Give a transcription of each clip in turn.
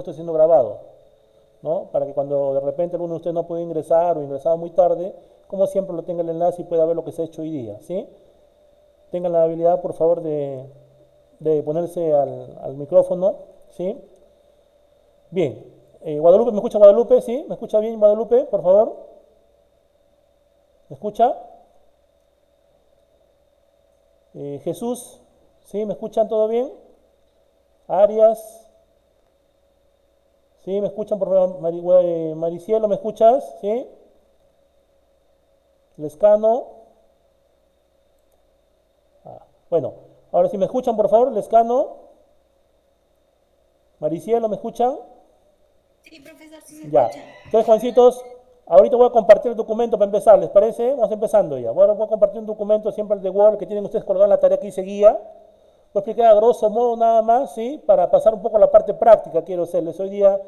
está siendo grabado, ¿no? Para que cuando de repente alguno de ustedes no puede ingresar o ingresado muy tarde, como siempre lo tenga el enlace y pueda ver lo que se ha hecho hoy día, ¿sí? Tengan la habilidad, por favor, de ponerse al micrófono, ¿sí? Bien. Guadalupe, ¿me escucha Guadalupe? ¿Sí? ¿Me escucha bien Guadalupe, por favor? ¿Me escucha? Jesús, ¿sí? ¿Me escuchan todo bien? Arias, ¿sí? ¿Me escuchan, por favor? Maricielo, ¿me escuchas? ¿Sí? Lescano. Bueno, ahora si me escuchan, por favor, Lescano, Maricielo, ¿me escuchan? Sí, profesor, sí se Ya. escucha. Entonces, Juancitos, ahorita voy a compartir el documento para empezar, ¿les parece? Vamos empezando ya. Voy a compartir un documento, siempre el de Word, que tienen ustedes colgado en la tarea que hice guía. Voy a explicar a grosso modo nada más, ¿sí? Para pasar un poco a la parte práctica, quiero hacerles hoy día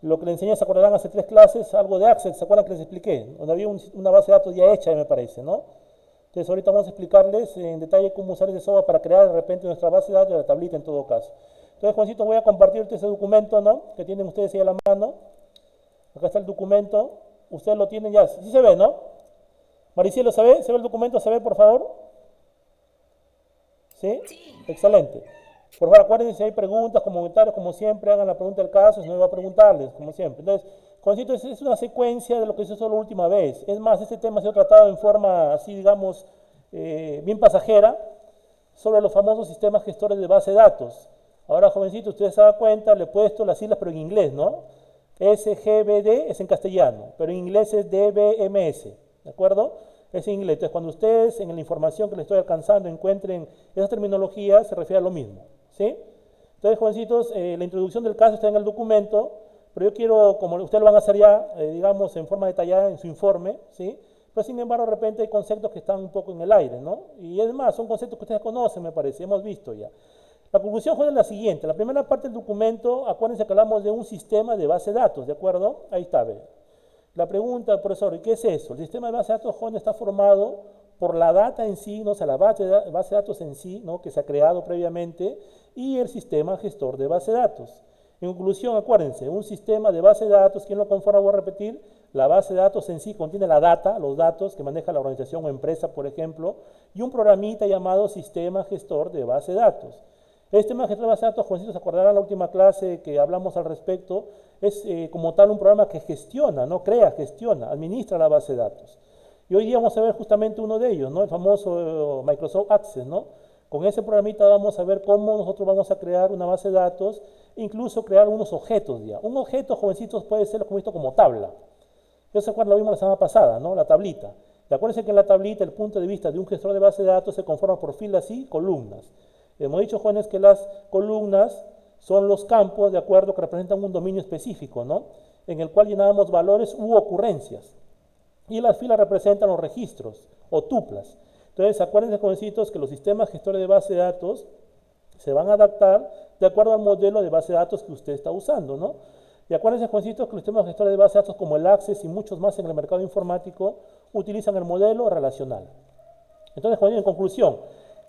lo que les enseñé, se acordarán hace 3 clases, algo de Access, ¿se acuerdan que les expliqué? Donde había una base de datos ya hecha, me parece, ¿no? Entonces ahorita vamos a explicarles en detalle cómo usar ese software para crear de repente nuestra base de datos de la tablita en todo caso. Entonces, Juancito, voy a compartirte ese documento, ¿no? Que tienen ustedes ahí a la mano. Acá está el documento. Ustedes lo tienen ya. Sí se ve, ¿no? Maricielo, ¿se ve? ¿Se ve el documento? ¿Se ve, por favor? ¿Sí? Sí, Excelente. Por favor, acuérdense si hay preguntas, comentarios, como siempre, hagan la pregunta del caso, si no, voy a preguntarles, como siempre. Entonces, Juancito, es una secuencia de lo que se hizo la última vez. Es más, este tema se ha tratado en forma así, digamos, bien pasajera, sobre los famosos sistemas gestores de base de datos. Ahora, jovencito, ustedes se dan cuenta, le he puesto las siglas, pero en inglés, ¿no? SGBD es en castellano, pero en inglés es DBMS, ¿de acuerdo? Es en inglés. Entonces, cuando ustedes en la información que les estoy alcanzando encuentren esas terminologías, se refiere a lo mismo, ¿sí? Entonces, jovencitos, la introducción del caso está en el documento, pero yo quiero, como ustedes lo van a hacer ya, digamos, en forma detallada en su informe, ¿sí? Pero sin embargo, de repente hay conceptos que están un poco en el aire, ¿no? Y es más, son conceptos que ustedes conocen, me parece, hemos visto ya. La conclusión fue la siguiente. La primera parte del documento, acuérdense que hablamos de un sistema de base de datos, ¿de acuerdo? Ahí está, ve. La pregunta, profesor, ¿y qué es eso? El sistema de base de datos, joven, está formado por la data en sí, ¿no? O sea, la base de datos en sí, ¿no? Que se ha creado previamente, y el sistema gestor de base de datos. En conclusión, acuérdense, un sistema de base de datos, ¿quién lo conforma? Voy a repetir, la base de datos en sí contiene la data, los datos que maneja la organización o empresa, por ejemplo, y un programita llamado sistema gestor de base de datos. Este tema de gestor de base de datos, jovencitos, se acordarán la última clase que hablamos al respecto, es como tal un programa que gestiona, no crea, gestiona, administra la base de datos. Y hoy día vamos a ver justamente uno de ellos, ¿no? El famoso Microsoft Access, ¿no? Con ese programita vamos a ver cómo nosotros vamos a crear una base de datos, incluso crear unos objetos ya. Un objeto, jovencitos, puede ser como visto como tabla. Yo se acuerdan, lo vimos la semana pasada, ¿no? La tablita. Y acuérdense que en la tablita el punto de vista de un gestor de base de datos se conforma por filas y columnas. Hemos dicho, jóvenes, que las columnas son los campos, de acuerdo, que representan un dominio específico, ¿no? En el cual llenamos valores u ocurrencias. Y las filas representan los registros o tuplas. Entonces, acuérdense, jovencitos, que los sistemas gestores de base de datos se van a adaptar de acuerdo al modelo de base de datos que usted está usando, ¿no? Y acuérdense, jovencitos, que los sistemas gestores de base de datos como el Access y muchos más en el mercado informático utilizan el modelo relacional. Entonces, jovencitos, en conclusión,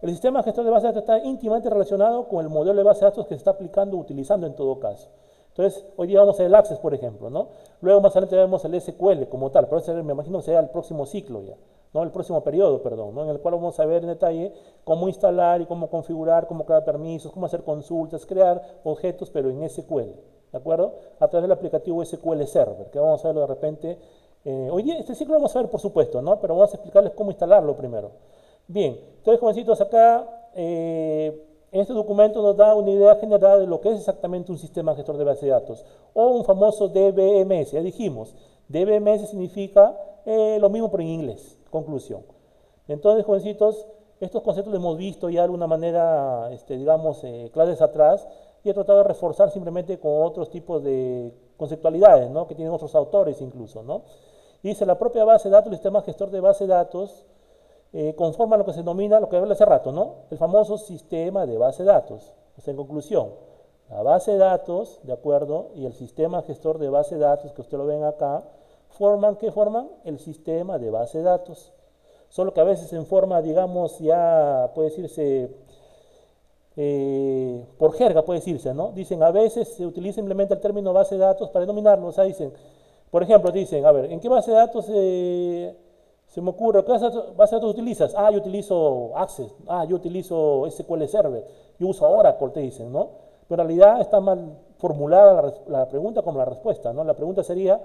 el sistema gestor de base de datos está íntimamente relacionado con el modelo de base de datos que se está aplicando o utilizando en todo caso. Entonces, hoy día vamos a ver el Access, por ejemplo, ¿no? Luego más adelante vemos el SQL como tal, pero ese me imagino que será el próximo ciclo ya, ¿no? El próximo periodo, perdón, ¿no? En el cual vamos a ver en detalle cómo instalar y cómo configurar, cómo crear permisos, cómo hacer consultas, crear objetos, pero en SQL, ¿de acuerdo? A través del aplicativo SQL Server, que vamos a verlo de repente. Hoy día, este ciclo lo vamos a ver, por supuesto, ¿no? Pero vamos a explicarles cómo instalarlo primero. Bien, entonces, jovencitos, acá este documento nos da una idea general de lo que es exactamente un sistema gestor de base de datos o un famoso DBMS. Ya dijimos, DBMS significa lo mismo pero en inglés. Conclusión. Entonces, jovencitos, estos conceptos los hemos visto ya de alguna manera, digamos, clases atrás y he tratado de reforzar simplemente con otros tipos de conceptualidades, ¿no? Que tienen otros autores incluso, ¿no? Y dice, la propia base de datos, el sistema gestor de base de datos, conforma lo que se denomina, lo que hablé hace rato, ¿no? El famoso sistema de base de datos. O sea, en conclusión, la base de datos, ¿de acuerdo? Y el sistema gestor de base de datos, que usted lo ven acá, forman, ¿qué forman? El sistema de base de datos. Solo que a veces en forma, digamos, ya puede decirse por jerga puede decirse, ¿no? Dicen, a veces se utiliza simplemente el término base de datos para denominarlo, o sea, dicen, por ejemplo, dicen, a ver, ¿en qué base de datos se me ocurre? ¿Qué base de datos utilizas? Ah, yo utilizo Access, ah, yo utilizo SQL Server, yo uso Oracle, te dicen, ¿no? Pero en realidad está mal formulada la pregunta como la respuesta, ¿no? La pregunta sería,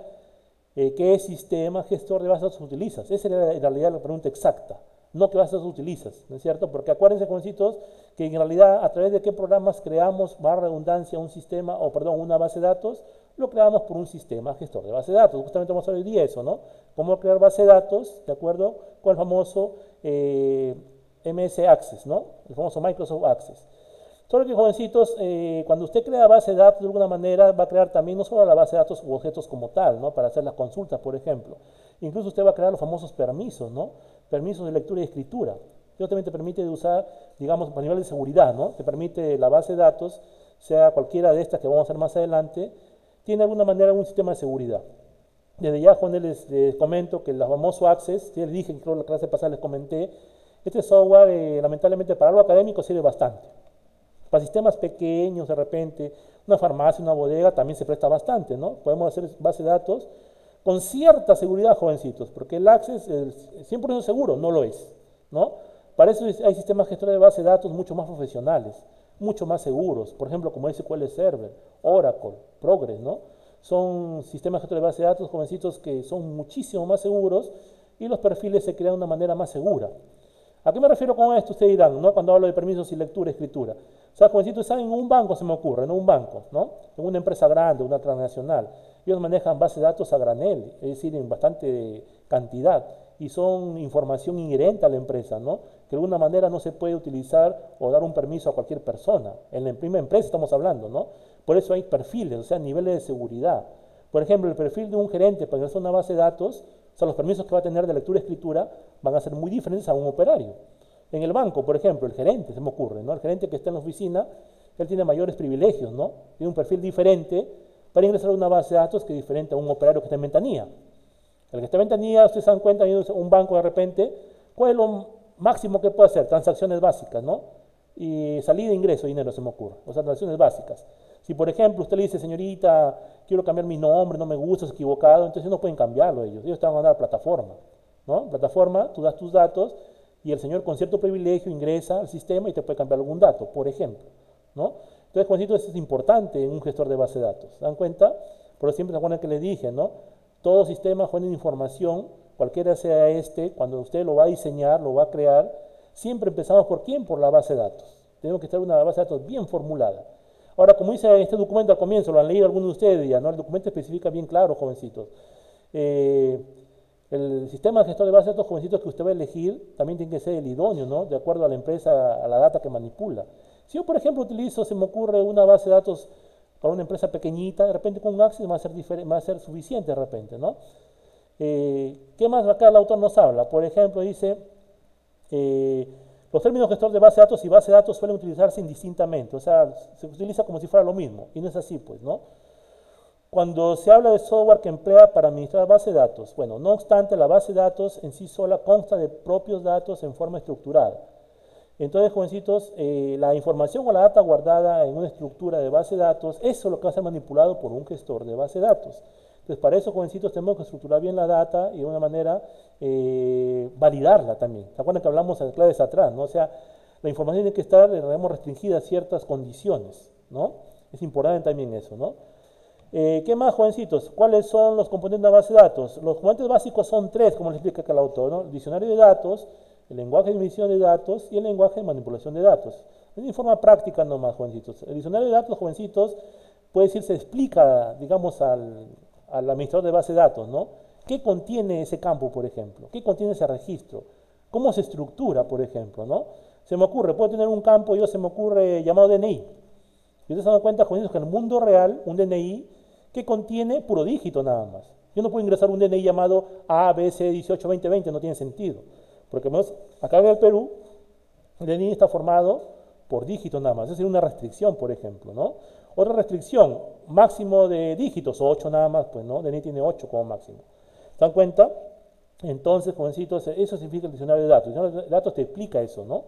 ¿qué sistema gestor de bases de datos utilizas? Esa era en realidad la pregunta exacta, no qué bases de datos utilizas, ¿no es cierto? Porque acuérdense, jovencitos, que en realidad a través de qué programas creamos, más redundancia, un sistema, o perdón, una base de datos, lo creamos por un sistema gestor de base de datos. Justamente vamos a ver hoy día eso, ¿no? Cómo crear base de datos, ¿de acuerdo? Con el famoso MS Access, ¿no? El famoso Microsoft Access. Solo que, jovencitos, cuando usted crea base de datos de alguna manera, va a crear también no solo la base de datos u objetos como tal, ¿no? Para hacer las consultas, por ejemplo. Incluso usted va a crear los famosos permisos, ¿no? Permisos de lectura y escritura. Esto también te permite de usar, digamos, a nivel de seguridad, ¿no? Te permite la base de datos, sea cualquiera de estas que vamos a hacer más adelante, tiene de alguna manera un sistema de seguridad. Desde ya, Juan, les comento que el famoso Access, ya les dije, creo que en la clase pasada les comenté, este software, lamentablemente, para lo académico sirve bastante. Para sistemas pequeños, de repente, una farmacia, una bodega, también se presta bastante, ¿no? Podemos hacer base de datos con cierta seguridad, jovencitos, porque el Access, el 100% seguro, no lo es, ¿no? Para eso hay sistemas gestores de base de datos mucho más profesionales, mucho más seguros, por ejemplo, como SQL Server, Oracle, Progress, ¿no? Son sistemas gestores de base de datos, jovencitos, que son muchísimo más seguros y los perfiles se crean de una manera más segura. ¿A qué me refiero con esto? Ustedes dirán, ¿no? Cuando hablo de permisos y lectura, escritura. O sea, jovencitos, ¿saben? En un banco se me ocurre, en un banco, ¿no? En una empresa grande, una transnacional. Ellos manejan bases de datos a granel, es decir, en bastante cantidad. Y son información inherente a la empresa, ¿no? Que de alguna manera no se puede utilizar o dar un permiso a cualquier persona. En la misma empresa estamos hablando, ¿no? Por eso hay perfiles, o sea, niveles de seguridad. Por ejemplo, el perfil de un gerente para ingresar a una base de datos, o sea, los permisos que va a tener de lectura y escritura van a ser muy diferentes a un operario. En el banco, por ejemplo, el gerente, se me ocurre, ¿no? El gerente que está en la oficina, él tiene mayores privilegios, ¿no? Tiene un perfil diferente para ingresar a una base de datos que es diferente a un operario que está en ventanilla. El que está en ventanilla, ustedes se dan cuenta, un banco de repente, ¿cuál es lo máximo que puede hacer? Transacciones básicas, ¿no? Y salida, ingreso, dinero, se me ocurre. O sea, transacciones básicas. Si, por ejemplo, usted le dice, señorita, quiero cambiar mi nombre, no me gusta, es equivocado, entonces no pueden cambiarlo ellos. Ellos te van a dar plataforma, ¿no? Plataforma, tú das tus datos y el señor con cierto privilegio ingresa al sistema y te puede cambiar algún dato, por ejemplo, ¿no? Entonces, Juancito, eso es importante en un gestor de base de datos. ¿Se dan cuenta? Por eso siempre se acuerdan que les dije, ¿no? Todo sistema juega en información, cualquiera sea este, cuando usted lo va a diseñar, lo va a crear, siempre empezamos por quién, por la base de datos. Tenemos que estar una base de datos bien formulada. Ahora, como dice este documento al comienzo, lo han leído algunos de ustedes ya, ¿no? El documento especifica bien claro, jovencitos. El sistema de gestor de base de datos, jovencitos, que usted va a elegir, también tiene que ser el idóneo, ¿no? De acuerdo a la empresa, a la data que manipula. Si yo, por ejemplo, utilizo, se me ocurre una base de datos para una empresa pequeñita, de repente con un Access va a ser suficiente de repente, ¿no? ¿Qué más acá el autor nos habla? Por ejemplo, dice, los términos gestor de base de datos y base de datos suelen utilizarse indistintamente, o sea, se utiliza como si fuera lo mismo, y no es así, pues, ¿no? Cuando se habla de software que emplea para administrar base de datos, bueno, no obstante, la base de datos en sí sola consta de propios datos en forma estructurada. Entonces, jovencitos, la información o la data guardada en una estructura de base de datos, eso es lo que va a ser manipulado por un gestor de base de datos. Entonces, para eso, jovencitos, tenemos que estructurar bien la data y de una manera validarla también. ¿Se acuerdan que hablamos de claves atrás, no? O sea, la información tiene que estar, digamos, restringida a ciertas condiciones, ¿no? Es importante también eso, ¿no? ¿Qué más, jovencitos? ¿Cuáles son los componentes de la base de datos? Los componentes básicos son tres, como les explica acá el autor, ¿no? El diccionario de datos, el lenguaje de emisión de datos y el lenguaje de manipulación de datos. Es en forma práctica nomás, jovencitos. El diccionario de datos, jovencitos, puede decir, se explica, digamos, al administrador de base de datos, ¿no? ¿Qué contiene ese campo, por ejemplo? ¿Qué contiene ese registro? ¿Cómo se estructura, por ejemplo, ¿no? Se me ocurre, puedo tener un campo, se me ocurre llamado DNI. Y ustedes se dan cuenta, jovencitos, que en el mundo real, un DNI que contiene puro dígito nada más. Yo no puedo ingresar un DNI llamado ABC 182020, no tiene sentido. Porque acá en el Perú, el DNI está formado por dígitos nada más. Esa sería una restricción, por ejemplo, ¿no? Otra restricción, máximo de dígitos, 8 nada más, pues, ¿no? DNI tiene 8 como máximo. ¿Se dan cuenta? Entonces, jovencitos, eso significa el diccionario de datos. El diccionario de datos te explica eso, ¿no?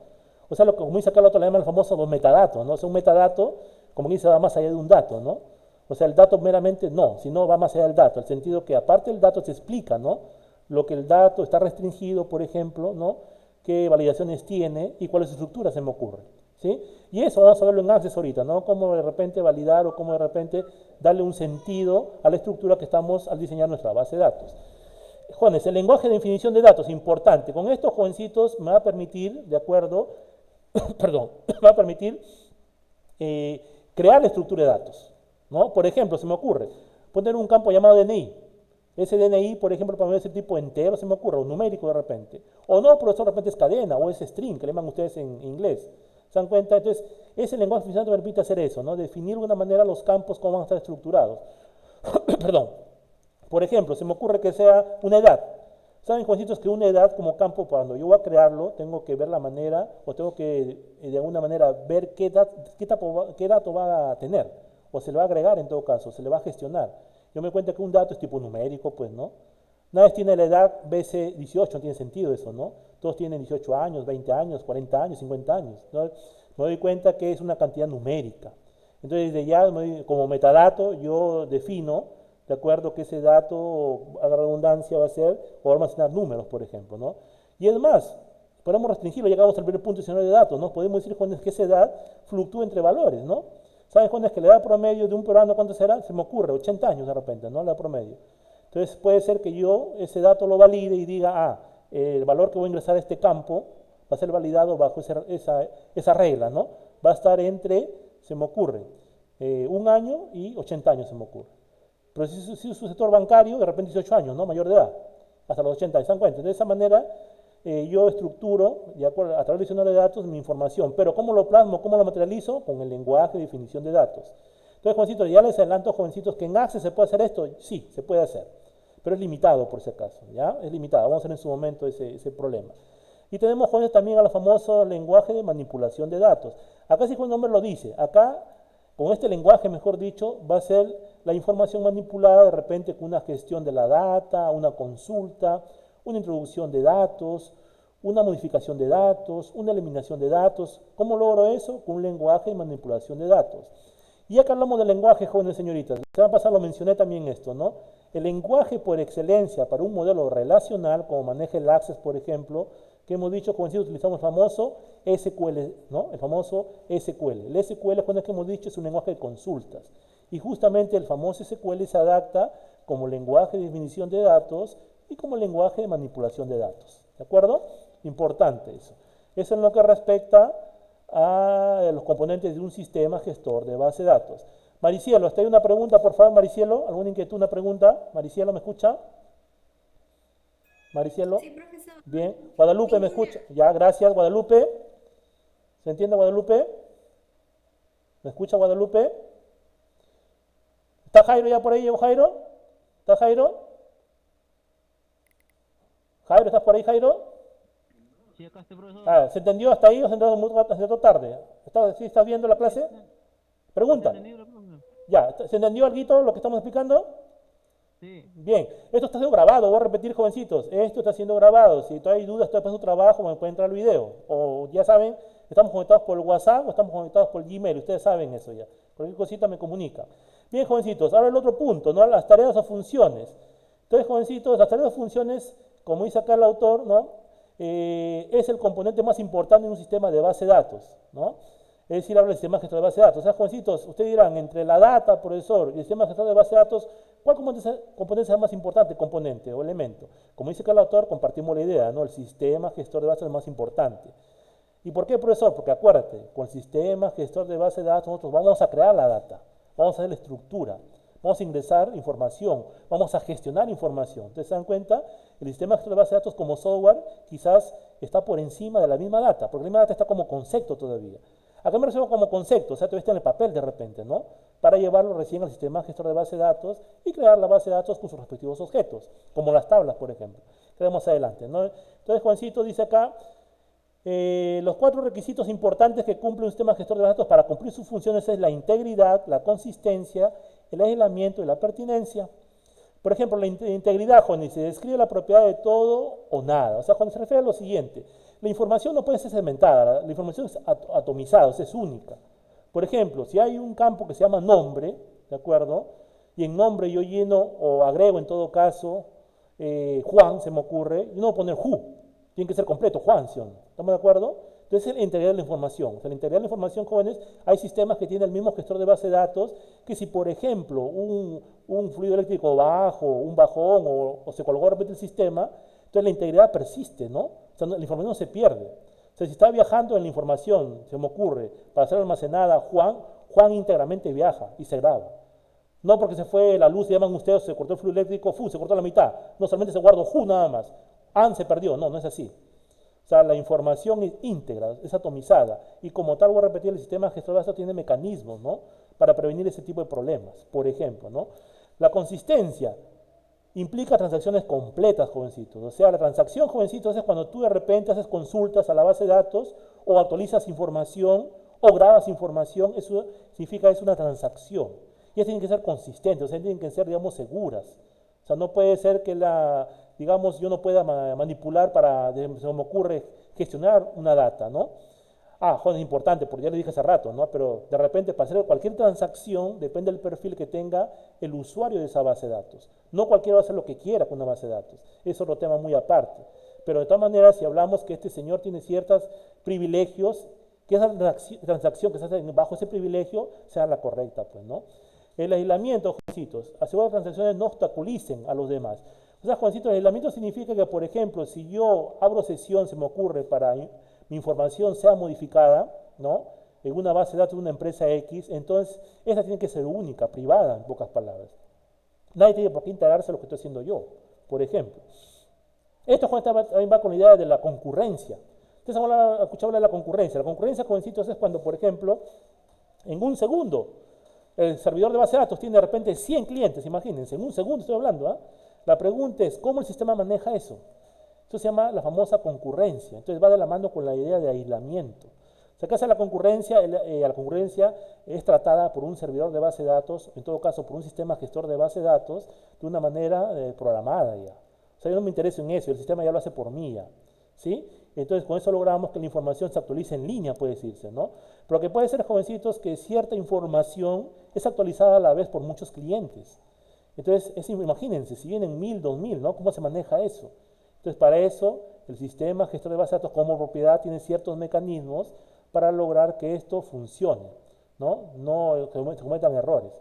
O sea, como dice acá el otro, le llaman el famoso los metadatos, ¿no? O sea, un metadato, como dice, va más allá de un dato, ¿no? O sea, el dato meramente no, sino va más allá del dato, el sentido que aparte del dato se explica, ¿no? Lo que el dato está restringido, por ejemplo, ¿no? Qué validaciones tiene y cuál es su estructura, se me ocurre, ¿sí? Y eso vamos a verlo en Access ahorita, ¿no? Cómo de repente validar o cómo de repente darle un sentido a la estructura que estamos al diseñar nuestra base de datos. Jóvenes, el lenguaje de definición de datos, importante. Con estos jovencitos me va a permitir, de acuerdo, perdón, me va a permitir crear la estructura de datos, ¿no? Por ejemplo, se me ocurre poner un campo llamado DNI. Ese DNI, por ejemplo, para ese tipo entero, se me ocurre, o numérico de repente. O no, pero eso de repente es cadena, o es string, que le llaman ustedes en inglés. ¿Se dan cuenta? Entonces, ese lenguaje de definición te permite hacer eso, ¿no? Definir de alguna manera los campos, cómo van a estar estructurados. Perdón. Por ejemplo, se me ocurre que sea una edad. ¿Saben, jovencitos, que una edad como campo, cuando yo voy a crearlo, tengo que ver la manera, o tengo que de alguna manera ver qué dato va a tener, o se le va a agregar en todo caso, se le va a gestionar. Yo me cuenta que un dato es tipo numérico, pues, ¿no? Nadie tiene la edad BC18, no tiene sentido eso, ¿no? Todos tienen 18 años, 20 años, 40 años, 50 años, ¿no? Me doy cuenta que es una cantidad numérica. Entonces, desde ya, como metadato, yo defino, de acuerdo, que ese dato, a la redundancia, va a ser, o almacenar números, por ejemplo, ¿no? Y es más, podemos restringirlo, llegamos al primer punto de datos, ¿no? Podemos decir, jóvenes, que esa edad fluctúa entre valores, ¿no? ¿Saben, jóvenes, que la edad promedio de un peruano, cuánto será? Se me ocurre, 80 años de repente, ¿no? La edad promedio. Entonces, puede ser que yo ese dato lo valide y diga, el valor que voy a ingresar a este campo va a ser validado bajo esa regla, ¿no? Va a estar entre, se me ocurre, un año y 80 años, se me ocurre. Pero si es su sector bancario, de repente 18 años, ¿no? Mayor de edad, hasta los 80 años, ¿se dan cuenta? De esa manera, yo estructuro, de acuerdo, a través del diccionario de datos, mi información. Pero ¿cómo lo plasmo? ¿Cómo lo materializo? Con el lenguaje de definición de datos. Entonces, jovencitos, ya les adelanto, jovencitos, que en Access se puede hacer esto. Sí, se puede hacer. Pero es limitado, por si acaso, ¿ya? Es limitado. Vamos a ver en su momento ese problema. Y tenemos, jóvenes, también al famoso lenguaje de manipulación de datos. Acá sí, el nombre lo dice. Acá, con este lenguaje, mejor dicho, va a ser la información manipulada de repente con una gestión de la data, una consulta, una introducción de datos, una modificación de datos, una eliminación de datos. ¿Cómo logro eso? Con un lenguaje de manipulación de datos. Y acá hablamos del lenguaje, jóvenes señoritas. La semana pasada lo mencioné también esto, ¿no? El lenguaje por excelencia para un modelo relacional, como maneja el Access, por ejemplo, que hemos dicho, como decía, utilizamos el famoso SQL, ¿no? El famoso SQL. El SQL, cuando es que hemos dicho, es un lenguaje de consultas. Y justamente el famoso SQL se adapta como lenguaje de definición de datos y como lenguaje de manipulación de datos. ¿De acuerdo? Importante eso. Eso en lo que respecta a los componentes de un sistema gestor de base de datos. Maricielo, ¿hasta ahí una pregunta, por favor, Maricielo? ¿Alguna inquietud, una pregunta? Maricielo, ¿me escucha? Maricielo. Sí, profesor. Bien. Guadalupe, ¿me escucha? Ya, gracias, Guadalupe. ¿Se entiende, Guadalupe? ¿Me escucha, Guadalupe? ¿Está Jairo ya por ahí, Jairo? ¿Está Jairo? Jairo, ¿estás por ahí, Jairo? Sí, acá estoy, profesor. ¿Se entendió hasta ahí o se entendió tarde? ¿Sí estás viendo la clase? Pregunta. Ya, ¿se entendió algo lo que estamos explicando? Sí. Bien, esto está siendo grabado, voy a repetir, jovencitos, esto está siendo grabado. Si todavía hay dudas, estoy haciendo trabajo, me pueden entrar al video. O ya saben, estamos conectados por el WhatsApp o estamos conectados por el Gmail, ustedes saben eso ya. Cualquier cosita me comunica. Bien, jovencitos, ahora el otro punto, ¿no? Las tareas o funciones. Entonces, jovencitos, las tareas o funciones, como dice acá el autor, ¿no? Es el componente más importante en un sistema de base de datos, ¿no? Es decir, habla del sistema gestor de base de datos. O sea, jovencitos, ustedes dirán, entre la data, profesor, y el sistema gestor de base de datos, ¿cuál componente es el más importante, componente o elemento? Como dice acá el autor, compartimos la idea, ¿no? El sistema gestor de base es el más importante. ¿Y por qué, profesor? Porque acuérdate, con el sistema gestor de base de datos nosotros vamos a crear la data, vamos a hacer la estructura, vamos a ingresar información, vamos a gestionar información. Entonces, ¿se dan cuenta? El sistema gestor de base de datos como software quizás está por encima de la misma data, porque la misma data está como concepto todavía. ¿A qué me refiero como concepto? O sea, todavía está en el papel de repente, ¿no? Para llevarlo recién al sistema gestor de base de datos y crear la base de datos con sus respectivos objetos, como las tablas, por ejemplo. Creemos adelante, ¿no? Entonces, Juancito dice acá, los 4 requisitos importantes que cumple un sistema gestor de datos para cumplir sus funciones es la integridad, la consistencia, el aislamiento y la pertinencia. Por ejemplo, la integridad, Juan, se describe la propiedad de todo o nada. O sea, cuando se refiere a lo siguiente, la información no puede ser segmentada, la información es atomizada, o sea, es única. Por ejemplo, si hay un campo que se llama nombre, ¿de acuerdo? Y en nombre yo lleno o agrego en todo caso Juan, se me ocurre, yo no voy a poner Ju, tiene que ser completo, Juan, ¿sí o no? ¿Estamos de acuerdo? Entonces es la integridad de la información. O sea, la integridad de la información, jóvenes, hay sistemas que tienen el mismo gestor de base de datos que si, por ejemplo, un fluido eléctrico bajo, un bajón o se colgó de repente el sistema, entonces la integridad persiste, ¿no? O sea, la información no se pierde. O sea, si está viajando en la información, se me ocurre, para ser almacenada Juan íntegramente viaja y se graba. No porque se fue la luz, llaman ustedes, se cortó el fluido eléctrico, se cortó la mitad. No, solamente se guardó Ju nada más. An se perdió. No, no es así. O sea, la información es íntegra, es atomizada. Y como tal, voy a repetir, el sistema gestor de datos tiene mecanismos, ¿no? Para prevenir ese tipo de problemas. Por ejemplo, ¿no? La consistencia implica transacciones completas, jovencitos. O sea, la transacción, jovencitos, es cuando tú de repente haces consultas a la base de datos o actualizas información o grabas información. Eso significa es una transacción. Y tienen que ser consistentes, o sea, tienen que ser, digamos, seguras. O sea, no puede ser que digamos, yo no pueda manipular para, se me ocurre, gestionar una data, ¿no? Joder, es importante, porque ya le dije hace rato, ¿no? Pero de repente para hacer cualquier transacción depende del perfil que tenga el usuario de esa base de datos. No cualquiera va a hacer lo que quiera con una base de datos. Es otro tema muy aparte. Pero de todas maneras, si hablamos que este señor tiene ciertos privilegios, que esa transacción que se hace bajo ese privilegio sea la correcta, pues, ¿no? El aislamiento, jovencitos, asegura que las transacciones no obstaculicen a los demás. O sea, jovencitos, el aislamiento significa que, por ejemplo, si yo abro sesión, se me ocurre, para mi información sea modificada, ¿no? En una base de datos de una empresa X, entonces esa tiene que ser única, privada, en pocas palabras. Nadie tiene por qué integrarse a lo que estoy haciendo yo, por ejemplo. Esto también va con la idea de la concurrencia. Ustedes han escuchado hablar de la concurrencia. La concurrencia, jovencitos, es cuando, por ejemplo, en un segundo, el servidor de base de datos tiene de repente 100 clientes, imagínense, en un segundo estoy hablando, ¿eh? La pregunta es, ¿cómo el sistema maneja eso? Eso se llama la famosa concurrencia. Entonces va de la mano con la idea de aislamiento. O sea, ¿qué hace la concurrencia? La concurrencia es tratada por un servidor de base de datos, en todo caso por un sistema gestor de base de datos, de una manera programada ya. O sea, yo no me intereso en eso, el sistema ya lo hace por mí ya. ¿Sí? Entonces, con eso logramos que la información se actualice en línea, puede decirse, ¿no? Pero lo que puede ser, jovencitos, que cierta información es actualizada a la vez por muchos clientes. Entonces, imagínense, si vienen 1000, 2000, ¿no? ¿Cómo se maneja eso? Entonces, para eso, el sistema gestor de base de datos como propiedad tiene ciertos mecanismos para lograr que esto funcione, ¿no? No se cometan errores.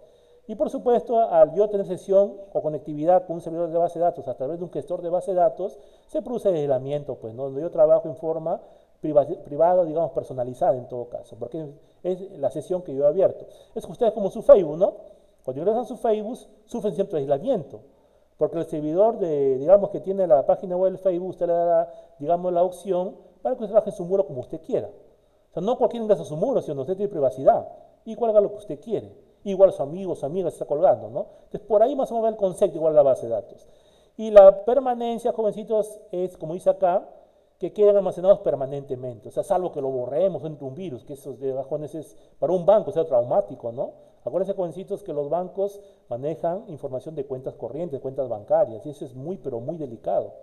Y por supuesto, al yo tener sesión o conectividad con un servidor de base de datos a través de un gestor de base de datos, se produce el aislamiento, pues, ¿no? Donde yo trabajo en forma privada, digamos, personalizada en todo caso, porque es la sesión que yo he abierto. Es que ustedes como su Facebook, ¿no? Cuando ingresan a su Facebook, sufren cierto aislamiento, porque el servidor, digamos, que tiene la página web del Facebook, usted le da, digamos, la opción para que usted trabaje en su muro como usted quiera. O sea, no cualquiera ingresa a su muro, sino usted tiene privacidad y cuelga lo que usted quiere. Igual su amigo, su amiga se está colgando, ¿no? Entonces, por ahí más o menos va el concepto, igual la base de datos. Y la permanencia, jovencitos, es, como dice acá, que quedan almacenados permanentemente. O sea, salvo que lo borremos entre un virus, que eso de bajones es para un banco, o sea, traumático, ¿no? Acuérdense, jovencitos, que los bancos manejan información de cuentas corrientes, cuentas bancarias, y eso es muy, pero muy delicado.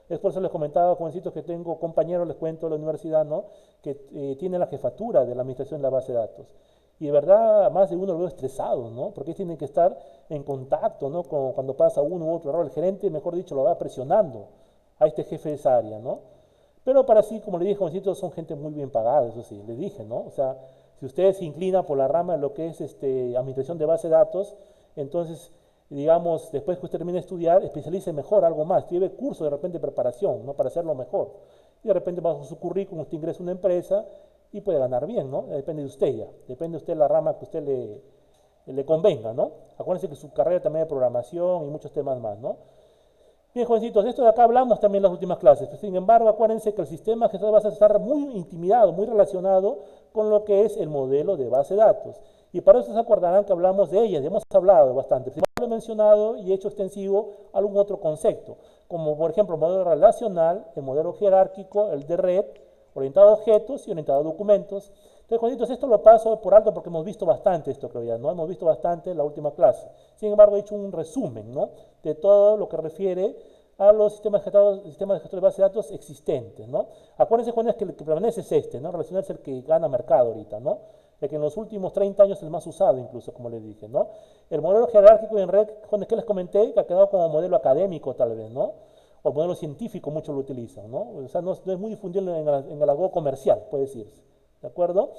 Es por eso les comentaba, jovencitos, que tengo compañeros, les cuento, de la universidad, ¿no? Que tienen la jefatura de la administración de la base de datos. Y de verdad, más de uno lo veo estresado, ¿no? Porque tienen que estar en contacto, ¿no? Cuando pasa uno u otro error. El gerente, mejor dicho, lo va presionando a este jefe de esa área, ¿no? Pero para sí, como les dije, jovencitos, son gente muy bien pagada, eso sí, les dije, ¿no? O sea, si usted se inclina por la rama de lo que es administración de base de datos, entonces, digamos, después que usted termine de estudiar, especialice mejor, algo más, lleve curso de repente de preparación, ¿no? Para hacerlo mejor. Y de repente, bajo su currículum, usted ingresa a una empresa y puede ganar bien, ¿no? Depende de usted ya, depende de usted la rama que usted le convenga, ¿no? Acuérdense que su carrera también de programación y muchos temas más, ¿no? Bien, jovencitos, de esto de acá hablamos también en las últimas clases. Sin embargo, acuérdense que el sistema gestor de bases va a estar muy intimidado, muy relacionado con lo que es el modelo de base de datos. Y para eso se acordarán que hablamos de ellas, hemos hablado bastante. He mencionado y he hecho extensivo algún otro concepto, como por ejemplo el modelo relacional, el modelo jerárquico, el de red, orientado a objetos y orientado a documentos. Entonces, jovencitos, esto lo paso por alto porque hemos visto bastante esto, creo ya, ¿no? Hemos visto bastante en la última clase. Sin embargo, he hecho un resumen, ¿no? De todo lo que refiere a los sistemas de gestión de base de datos existentes, ¿no? Acuérdense, jóvenes, que el que prevalece es este, ¿no? Relacional es el que gana mercado ahorita, ¿no? El que en los últimos 30 años es el más usado, incluso, como les dije, ¿no? El modelo jerárquico en red, jóvenes, que les comenté, que ha quedado como modelo académico, tal vez, ¿no? O modelo científico, muchos lo utilizan, ¿no? O sea, no es muy difundido en el argot comercial, puede decirse, ¿de acuerdo?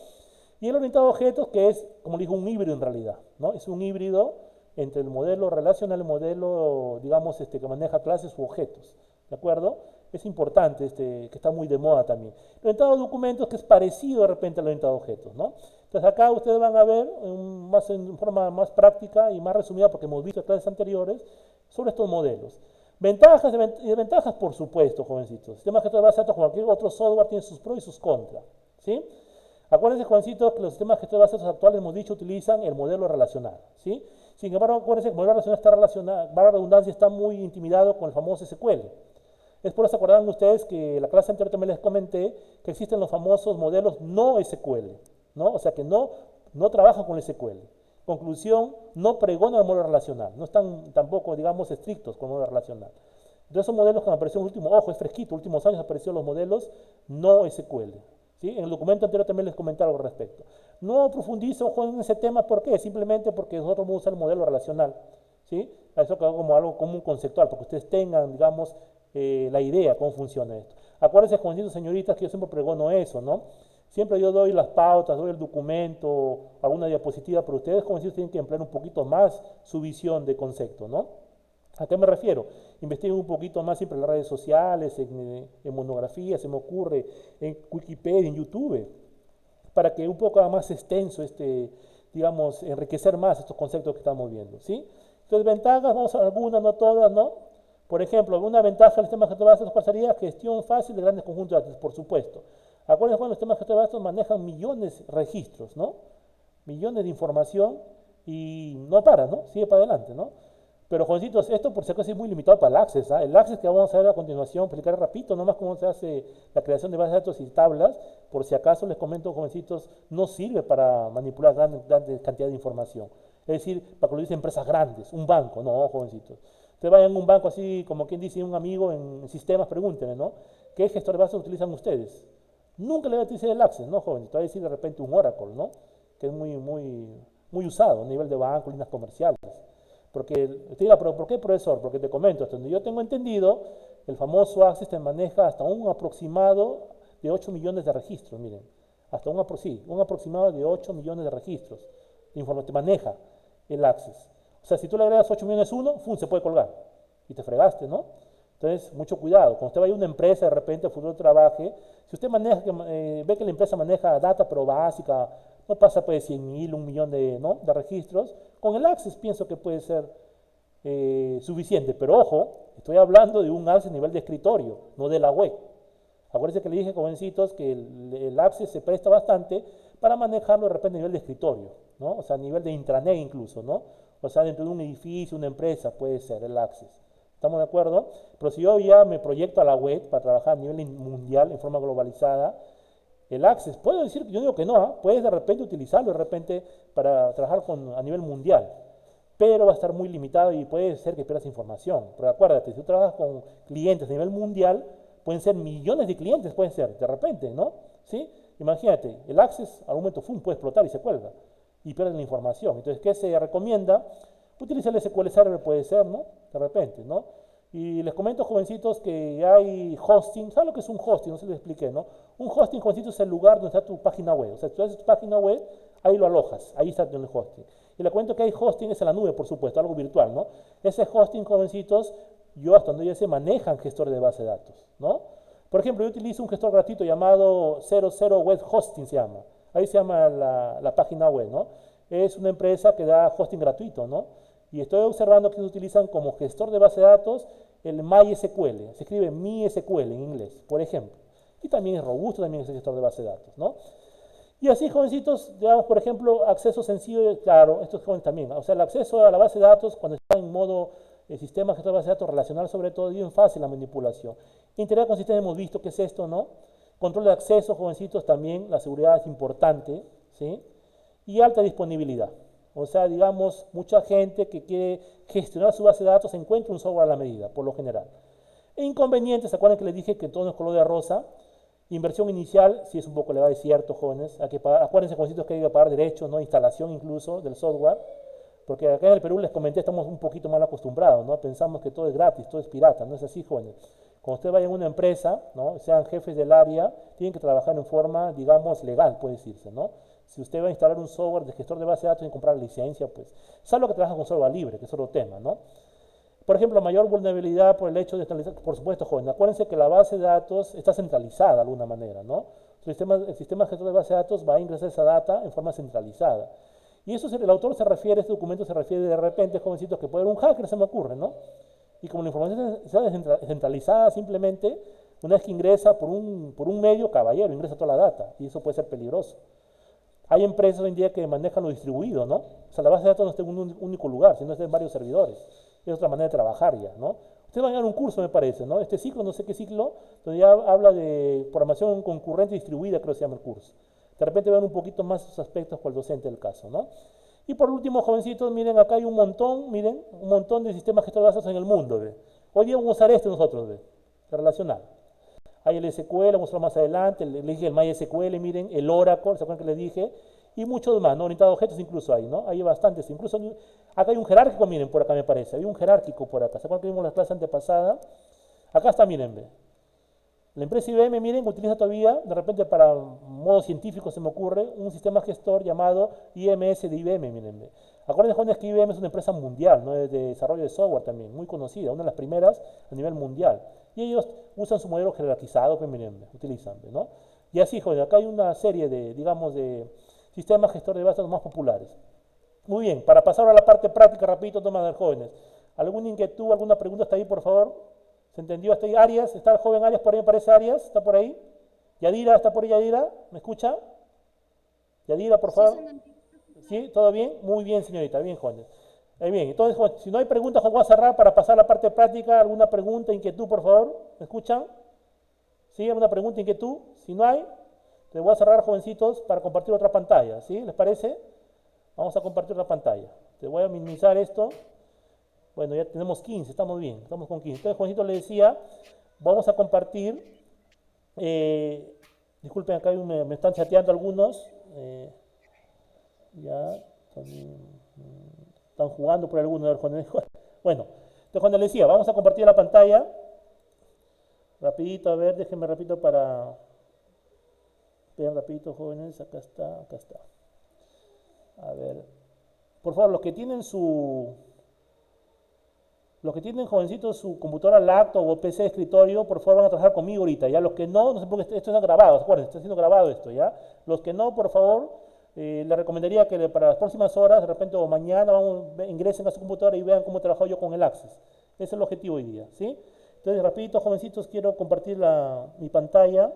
Y el orientado a objetos, que es, como le digo, un híbrido en realidad, ¿no? Es un híbrido entre el modelo relacional y el modelo, digamos, que maneja clases u objetos, ¿de acuerdo? Es importante, que está muy de moda también. El orientado a documentos, que es parecido de repente al orientado a objetos, ¿no? Entonces acá ustedes van a ver en forma más práctica y más resumida, porque hemos visto en clases anteriores, sobre estos modelos. Ventajas y desventajas, por supuesto, jovencitos. Sistemas de gestión de base de datos, como cualquier otro software, tiene sus pros y sus contras, ¿sí? Acuérdense, jovencitos, que los sistemas de gestión de base de datos actuales, hemos dicho, utilizan el modelo relacional, ¿sí? Sin embargo, acuérdense que el modelo relacional está relacionado, para la redundancia, está muy intimidado con el famoso SQL. Es por eso, acordarán ustedes que la clase anterior también les comenté que existen los famosos modelos no SQL, ¿no? O sea que no trabajan con el SQL. Conclusión, no pregonan el modelo relacional, no están tampoco, digamos, estrictos con el modelo relacional. Entonces, esos modelos que han aparecido en los últimos, ojo, es fresquito, últimos años aparecieron los modelos no SQL. ¿Sí? En el documento anterior también les comenté algo al respecto. No profundizo en ese tema, ¿por qué? Simplemente porque nosotros vamos a usar el modelo relacional, ¿sí? Eso quedó como algo común conceptual, porque ustedes tengan, digamos, la idea cómo funciona esto. Acuérdense, jovencitos, señoritas, que yo siempre pregono eso, ¿no? Siempre yo doy las pautas, doy el documento, alguna diapositiva, pero ustedes, jovencitos, tienen que emplear un poquito más su visión de concepto, ¿no? ¿A qué me refiero? Investiguen un poquito más siempre en las redes sociales, en monografías, se me ocurre, en Wikipedia, en YouTube, para que un poco haga más extenso, digamos, enriquecer más estos conceptos que estamos viendo, ¿sí? Entonces, ventajas, vamos a ver algunas, no todas, ¿no? Por ejemplo, una ventaja del sistema de gestión de datos, ¿cuál sería? Gestión fácil de grandes conjuntos de datos, por supuesto. Acuérdense, cuando los sistemas de gestión de datos manejan millones de registros, ¿no? Millones de información y no para, ¿no? Sigue para adelante, ¿no? Pero, jovencitos, esto por si acaso es muy limitado para el Access, ¿ah? El Access que vamos a ver a continuación, explicar rapidito nomás cómo se hace la creación de bases de datos y tablas, por si acaso les comento, jovencitos, no sirve para manipular grandes cantidades de información. Es decir, para que lo dicen empresas grandes, un banco, no, jovencitos. Ustedes vayan a un banco así, como quien dice, un amigo en sistemas, pregúntenle, ¿no? ¿Qué gestor de bases utilizan ustedes? Nunca le va a decir el Access, ¿no, jovencitos? Va a decir de repente un Oracle, ¿no? Que es muy usado a nivel de banco, líneas comerciales. Porque te diga, ¿pero por qué, profesor? Porque te comento, hasta donde yo tengo entendido, el famoso Access te maneja hasta un aproximado de 8 millones de registros, miren. Hasta un aproximado de 8 millones de registros. Te maneja el Access. O sea, si tú le agregas 8 millones uno, ¡fum!, se puede colgar. Y te fregaste, ¿no? Entonces, mucho cuidado. Cuando usted vaya a una empresa, de repente, a futuro trabaje, si usted ve que la empresa maneja data pero básica, no pasa pues 100.000, 1 millón de registros, con el Access pienso que puede ser suficiente. Pero ojo, estoy hablando de un Access a nivel de escritorio, no de la web. Acuérdense que le dije, jovencitos, que el Access se presta bastante para manejarlo de repente a nivel de escritorio, ¿no? O sea, a nivel de intranet incluso, ¿no? O sea, dentro de un edificio, una empresa, puede ser el Access. ¿Estamos de acuerdo? Pero si yo ya me proyecto a la web para trabajar a nivel mundial, en forma globalizada, el Access, puedo decir, yo digo que no, ¿eh? Puedes de repente utilizarlo de repente para trabajar a nivel mundial, pero va a estar muy limitado y puede ser que pierdas información. Pero acuérdate, si tú trabajas con clientes a nivel mundial, pueden ser millones de clientes, pueden ser, de repente, ¿no? ¿Sí? Imagínate, el Access al momento puede explotar y se cuelga y pierdes la información. Entonces, ¿qué se recomienda? Utilizar el SQL Server, puede ser, ¿no? De repente, ¿no? Y les comento, jovencitos, que hay hosting. ¿Saben lo que es un hosting? No se les expliqué, ¿no? Un hosting, jovencitos, es el lugar donde está tu página web. O sea, si tú haces tu página web, ahí lo alojas, ahí está el hosting. Y les cuento que hay hosting, es en la nube, por supuesto, algo virtual, ¿no? Ese hosting, jovencitos, yo hasta donde ya se manejan gestores de base de datos, ¿no? Por ejemplo, yo utilizo un gestor gratuito llamado 00 Web Hosting, se llama. Ahí se llama la página web, ¿no? Es una empresa que da hosting gratuito, ¿no? Y estoy observando que se utilizan como gestor de base de datos el MySQL. Se escribe MySQL en inglés, por ejemplo. Y también es robusto, también es el gestor de base de datos, ¿no? Y así, jovencitos, digamos, por ejemplo, acceso sencillo, claro, esto es joven también. O sea, el acceso a la base de datos, cuando está en modo sistema gestor de base de datos relacional, sobre todo, es bien fácil la manipulación. Integrar con sistema hemos visto que es esto, ¿no? Control de acceso, jovencitos, también, la seguridad es importante, ¿sí? Y alta disponibilidad. O sea, digamos, mucha gente que quiere gestionar su base de datos encuentra un software a la medida, por lo general. E inconvenientes, ¿se acuerdan que les dije que todo es color de rosa? Inversión inicial, sí es un poco elevada, es cierto, jóvenes. Hay que pagar, acuérdense, jovencitos, que hay que pagar derechos, ¿no? Instalación incluso del software. Porque acá en el Perú, les comenté, estamos un poquito mal acostumbrados, ¿no? Pensamos que todo es gratis, todo es pirata, no es así, jóvenes. Cuando usted vaya a una empresa, ¿no? Sean jefes del área, tienen que trabajar en forma, digamos, legal, puede decirse, ¿no? Si usted va a instalar un software de gestor de base de datos, tiene que comprar licencia, pues. Salvo que trabaja con software libre, que es otro tema, ¿no? Por ejemplo, mayor vulnerabilidad por el hecho de centralizar, por supuesto, jóvenes, acuérdense que la base de datos está centralizada de alguna manera, ¿no? El sistema gestor de base de datos va a ingresar esa data en forma centralizada. Y eso el autor se refiere, este documento se refiere de repente, jovencitos, que puede haber un hacker, se me ocurre, ¿no? Y como la información está descentralizada, simplemente, una vez que ingresa por un medio, caballero, ingresa toda la data, y eso puede ser peligroso. Hay empresas hoy en día que manejan lo distribuido, ¿no? O sea, la base de datos no está en un único lugar, sino está en varios servidores. Es otra manera de trabajar ya, ¿no? Ustedes van a dar un curso, me parece, ¿no? Este ciclo, no sé qué ciclo, donde ya habla de programación concurrente distribuida, creo que se llama el curso. De repente vean un poquito más esos aspectos con el docente del caso, ¿no? Y por último, jovencitos, miren, acá hay un montón, miren, un montón de sistemas gestor de datos en el mundo, ¿ve? Hoy día vamos a usar este nosotros, ¿ve? El relacional. Hay el SQL, vamos a usar más adelante, les dije el MySQL, miren, el Oracle, ¿se acuerdan que les dije? Y muchos más, ¿no? Orientado a objetos incluso hay, ¿no? Hay bastantes, incluso acá hay un jerárquico, miren, por acá me parece, hay un jerárquico por acá. ¿Se acuerdan que vimos la clase antepasada? Acá está, miren, ¿ve? La empresa IBM, miren, utiliza todavía, de repente para modo científico se me ocurre, un sistema gestor llamado IMS de IBM, miren. Acuérdense, jóvenes, que IBM es una empresa mundial, ¿no? De desarrollo de software también, muy conocida, una de las primeras a nivel mundial. Y ellos usan su modelo jerarquizado, que miren, utilizan, ¿no? Y así, jóvenes, acá hay una serie de, digamos, de sistemas gestor de bases más populares. Muy bien, para pasar a la parte práctica, rapidito, toma de jóvenes. ¿Alguna inquietud, alguna pregunta hasta ahí, por favor? ¿Se entendió? ¿Está ahí Arias? ¿Está el joven Arias por ahí? ¿Me parece Arias? ¿Está por ahí? ¿Yadira? ¿Está por ahí Yadira? ¿Me escucha? Yadira, por favor. ¿Sí? ¿Todo bien? Muy bien, señorita. Bien, jóvenes. Bien, entonces, si no hay preguntas, voy a cerrar para pasar a la parte práctica. ¿Alguna pregunta, inquietud, por favor? ¿Me escuchan? ¿Sí? ¿Alguna pregunta, inquietud? Si no hay, te voy a cerrar, jovencitos, para compartir otra pantalla. ¿Sí? ¿Les parece? Vamos a compartir otra pantalla. Te voy a minimizar esto. Bueno, ya tenemos 15, estamos bien, estamos con 15. Entonces, Juancito le decía, vamos a compartir, disculpen, acá me están chateando algunos, ya, están jugando por algunos. Bueno, entonces cuando le decía, vamos a compartir la pantalla, rapidito, a ver, déjenme repito para, vean rapidito, jóvenes, acá está, acá está. A ver, por favor, los que tienen jovencitos, su computadora laptop o PC de escritorio, por favor van a trabajar conmigo ahorita, ¿ya? Los que no, no sé por qué esto está grabado, acuérdense, está siendo grabado esto, ¿ya? Los que no, por favor, les recomendaría que para las próximas horas, de repente o mañana, ingresen a su computadora y vean cómo he trabajado yo con el Access. Ese es el objetivo hoy día, ¿sí? Entonces, rapidito, jovencitos, quiero compartir mi pantalla.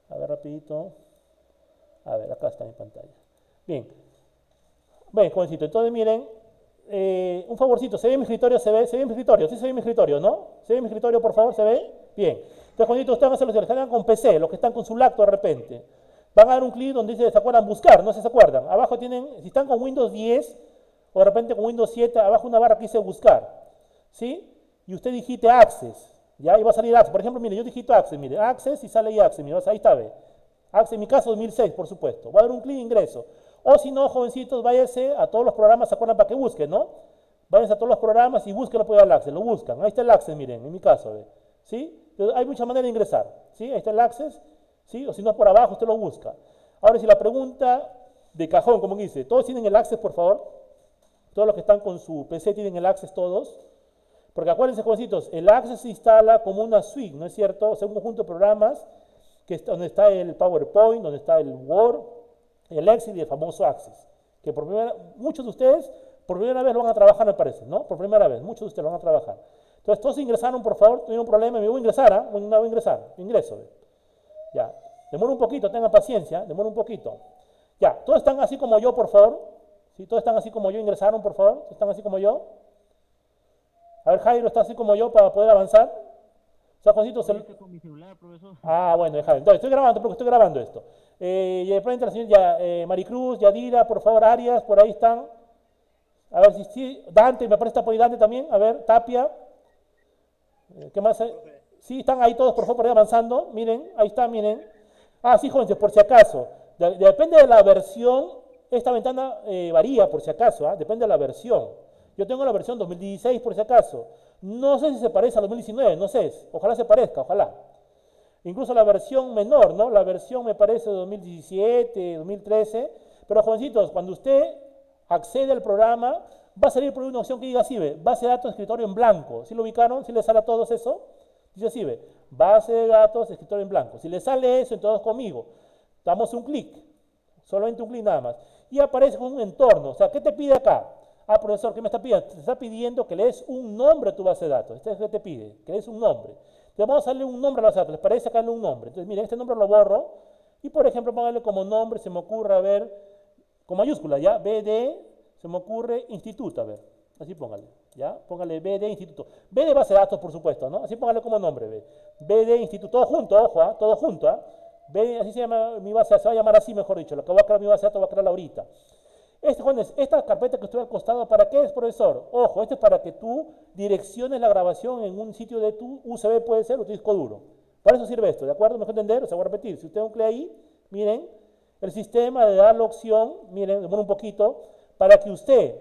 A ver, rapidito. A ver, acá está mi pantalla. Bien. Bien, jovencitos, entonces miren, un favorcito, ¿se ve mi escritorio? ¿Se ve mi escritorio? ¿Sí se ve mi escritorio, no? ¿Se ve mi escritorio, por favor? ¿Se ve? Bien. Entonces, jovencitos, ustedes van a hacer los que están con PC, los que están con su laptop de repente. Van a dar un clic donde dice, ¿se acuerdan? Buscar, no sé si se acuerdan. Abajo tienen, si están con Windows 10 o de repente con Windows 7, abajo una barra que dice buscar, ¿sí? Y usted digite Access, ¿ya? Y va a salir Access. Por ejemplo, mire, yo digito Access, mire, Access y sale ahí Access, mire, ahí está, ve. Access, en mi caso, 2006, por supuesto. Va a dar un clic, ingreso. O si no, jovencitos, váyanse a todos los programas, ¿se acuerdan? Para que busquen, ¿no? Váyanse a todos los programas y busquen el apoyo al Access, lo buscan. Ahí está el Access, miren, en mi caso, ¿ve? ¿Sí? Entonces, hay muchas maneras de ingresar, ¿sí? Ahí está el Access, ¿sí? O si no, por abajo, usted lo busca. Ahora, si la pregunta de cajón, como dice, ¿todos tienen el Access, por favor? Todos los que están con su PC tienen el Access, todos. Porque acuérdense, jovencitos, el Access se instala como una suite, ¿no es cierto? O sea, un conjunto de programas donde está el PowerPoint, donde está el Word, el Excel y el famoso Access. Que muchos de ustedes por primera vez lo van a trabajar, me parece, ¿no? Por primera vez, muchos de ustedes lo van a trabajar. Entonces, todos ingresaron, por favor, tuvieron un problema, me voy a ingresar, ¿ah? Voy a ingresar, ingreso. Ya, demora un poquito, tengan paciencia, demora un poquito. Ya, todos están así como yo, por favor. ¿Sí? Todos están así como yo, ingresaron, por favor. ¿Todos están así como yo? A ver, Jairo, ¿está así como yo para poder avanzar? O sea, Juancito, con mi celular, profesor. Ah, bueno, Jairo. Entonces, estoy grabando, porque estoy grabando esto. Y de frente a la señora Maricruz, Yadira, por favor, Arias, por ahí están. A ver si sí, Dante, me parece que está por ahí Dante también. A ver, Tapia. ¿Qué más hay? Sí, están ahí todos, por favor, por ahí avanzando. Miren, ahí está, miren. Ah, sí, jóvenes, por si acaso. Depende de la versión, esta ventana varía, por si acaso, ¿ah? Depende de la versión. Yo tengo la versión 2016, por si acaso. No sé si se parece a 2019, no sé. Ojalá se parezca, ojalá. Incluso la versión menor, ¿no? La versión me parece de 2017, 2013. Pero, jovencitos, cuando usted accede al programa, va a salir por una opción que diga así, ve, base de datos, escritorio en blanco. ¿Sí lo ubicaron? ¿Sí les sale a todos eso? Dice así, ve, base de datos, escritorio en blanco. Si les sale eso, entonces conmigo, damos un clic, solamente un clic nada más. Y aparece con un entorno. O sea, ¿qué te pide acá? Ah, profesor, ¿qué me está pidiendo? Te está pidiendo que le des un nombre a tu base de datos. Este es lo que te pide, que le des un nombre. Entonces vamos a darle un nombre a la base de datos. ¿Les parece darle un nombre? Entonces, miren, este nombre lo borro. Y, por ejemplo, póngale como nombre, se me ocurre, a ver, con mayúscula, ¿ya? BD, se me ocurre instituto, a ver. Así póngale, ¿ya? Póngale BD instituto. B de base de datos, por supuesto, ¿no? Así póngale como nombre, ve. BD instituto, todo junto, ojo, ¿ah? Todo junto, ¿ah? B, así se llama mi base de datos, se va a llamar así, mejor dicho. Lo que va a crear mi base de datos va a crearla ahorita. Jóvenes, esta carpeta que estoy al costado, ¿para qué es, profesor? Ojo, esto es para que tú direcciones la grabación en un sitio de tu USB, puede ser, o tu disco duro. Para eso sirve esto, ¿de acuerdo? Mejor entender, o sea, voy a repetir. Si usted da un clic ahí, miren, el sistema le da la opción, miren, demora un poquito, para que usted,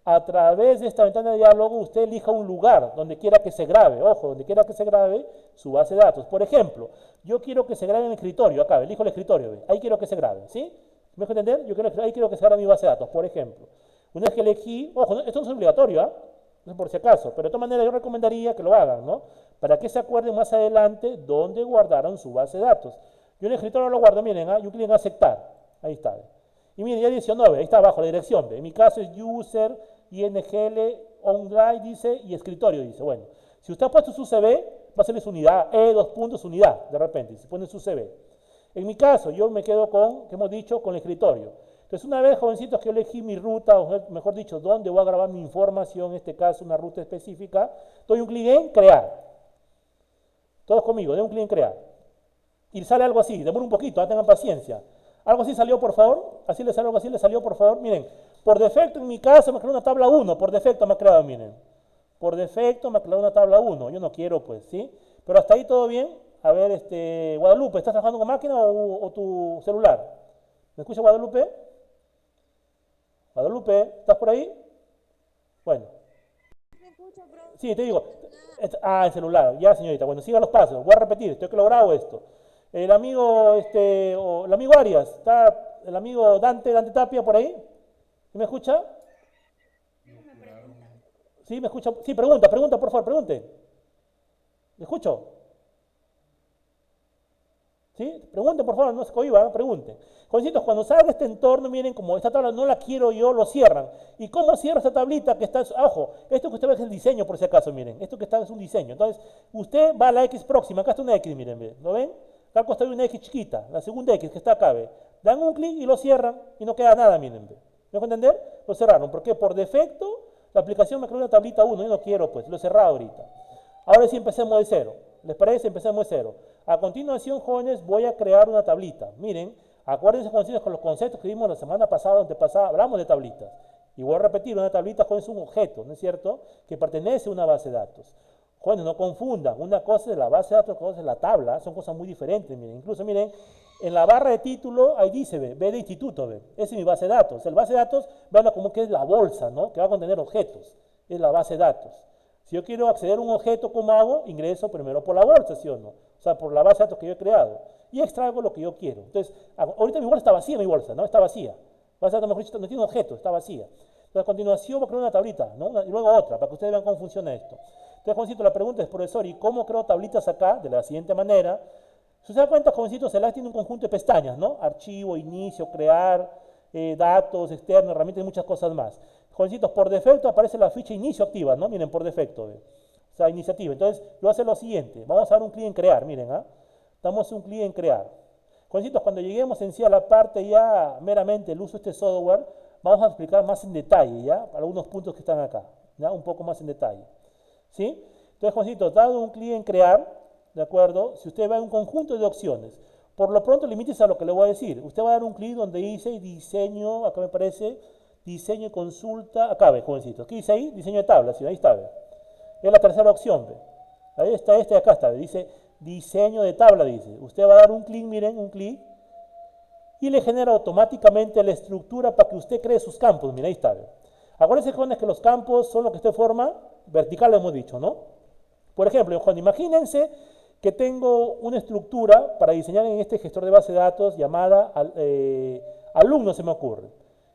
a través de esta ventana de diálogo, usted elija un lugar donde quiera que se grabe, ojo, donde quiera que se grabe su base de datos. Por ejemplo, yo quiero que se grabe en el escritorio, acá, elijo el escritorio, ¿ve? Ahí quiero que se grabe, ¿sí? ¿Me dejo entender? Ahí quiero que se grabe mi base de datos, por ejemplo. Una vez que elegí, ojo, esto no es obligatorio, ¿ah? No es por si acaso, pero de todas maneras yo recomendaría que lo hagan, ¿no? Para que se acuerden más adelante dónde guardaron su base de datos. Yo en el escritorio lo guardo, miren, ¿ah? Yo clic en aceptar, ahí está. Y miren, ya 19, ahí está abajo la dirección, ¿ve? En mi caso es user, ingl, OneDrive, dice, y escritorio, dice. Bueno, si usted ha puesto su CV, va a ser su unidad, dos puntos, unidad, de repente, si pone su CV. En mi caso, yo me quedo con, que hemos dicho, con el escritorio. Entonces, una vez, jovencitos, que yo elegí mi ruta, o mejor dicho, dónde voy a grabar mi información, en este caso, una ruta específica, doy un clic en crear. Todos conmigo, doy un clic en crear. Y sale algo así, demora un poquito, tengan paciencia. Algo así salió, por favor. Así le salió algo así, le salió, por favor. Miren, por defecto, en mi caso, me creó una tabla 1. Por defecto me ha creado, miren. Por defecto me ha creado una tabla 1. Yo no quiero, pues, ¿sí? Pero hasta ahí todo bien. A ver, Guadalupe, ¿estás trabajando con máquina o tu celular? ¿Me escucha, Guadalupe? Guadalupe, ¿estás por ahí? Bueno. Me escucho, profe. Sí, te digo. El celular. Ya, señorita. Bueno, siga los pasos. Voy a repetir. Estoy que lo grabo esto. El amigo, el amigo Arias, ¿está el amigo Dante Tapia por ahí? ¿Me escucha? ¿Sí, me escucha? Sí, pregunta, por favor, pregunte. ¿Me escucho? ¿Sí? Pregunten, por favor, no se cohiban, pregunten. Jovencitos, cuando salga este entorno, miren, como esta tabla no la quiero yo, lo cierran. ¿Y cómo cierro esta tablita que está, ojo, esto que usted ve es el diseño, por si acaso, miren, esto que está es un diseño. Entonces, usted va a la X próxima, acá está una X, miren, ¿lo ven? Acá al costado hay una X chiquita, la segunda X que está acá, ¿ve? Dan un clic y lo cierran y no queda nada, miren, ¿ve? ¿Me dejo entender? Lo cerraron, porque por defecto la aplicación me creó una tablita 1, yo no quiero, pues, lo he cerrado ahorita. Ahora sí empecemos de cero. ¿Les parece? Empecemos de cero. A continuación, jóvenes, voy a crear una tablita. Miren, acuérdense, jóvenes, con los conceptos que vimos la semana pasada, antepasada, hablamos de tablitas. Y voy a repetir, una tablita, jóvenes, es un objeto, ¿no es cierto?, que pertenece a una base de datos. Jóvenes, no confundan, una cosa es la base de datos, otra cosa es la tabla, son cosas muy diferentes, miren. Incluso, miren, en la barra de título, ahí dice, ve, B de instituto, ve, esa es mi base de datos. El base de datos, veanlo como que es la bolsa, ¿no?, que va a contener objetos, es la base de datos. Si yo quiero acceder a un objeto, ¿cómo hago? Ingreso primero por la bolsa, ¿sí o no? O sea, por la base de datos que yo he creado. Y extraigo lo que yo quiero. Entonces, ahorita mi bolsa está vacía, mi bolsa, ¿no? Está vacía. Base de datos, mejor dicho, no tiene objeto, está vacía. Entonces, a continuación voy a crear una tablita, ¿no? Y luego otra, para que ustedes vean cómo funciona esto. Entonces, jovencito, la pregunta es, profesor, ¿y cómo creo tablitas acá? De la siguiente manera. Si se da cuenta, jovencitos, el tiene un conjunto de pestañas, ¿no? Archivo, inicio, crear, datos, externos, herramientas y muchas cosas más. Jovencitos, por defecto aparece la ficha inicio activa, ¿no? Miren, por defecto, o sea, iniciativa. Entonces, lo hace lo siguiente. Vamos a dar un clic en crear, miren, ¿ah? Damos un clic en crear. Jovencitos, cuando lleguemos en sí a la parte ya meramente el uso de este software, vamos a explicar más en detalle, ¿ya? Algunos puntos que están acá, ¿ya? Un poco más en detalle, ¿sí? Entonces, jovencitos, dado un clic en crear, ¿de acuerdo? Si usted va a un conjunto de opciones, por lo pronto limítese a lo que le voy a decir. Usted va a dar un clic donde dice diseño, acá me parece, diseño y consulta, acá ve, jovencito. ¿Qué dice ahí? Diseño de tablas, ¿sí? Ahí está, ve. Es la tercera opción, ve. Ahí está acá está, dice diseño de tabla, dice. Usted va a dar un clic, miren, un clic, y le genera automáticamente la estructura para que usted cree sus campos. Mira, ahí está. Acuérdense, jóvenes, que los campos son lo que usted forma vertical, hemos dicho, ¿no? Por ejemplo, Juan, imagínense que tengo una estructura para diseñar en este gestor de base de datos llamada alumno, se me ocurre.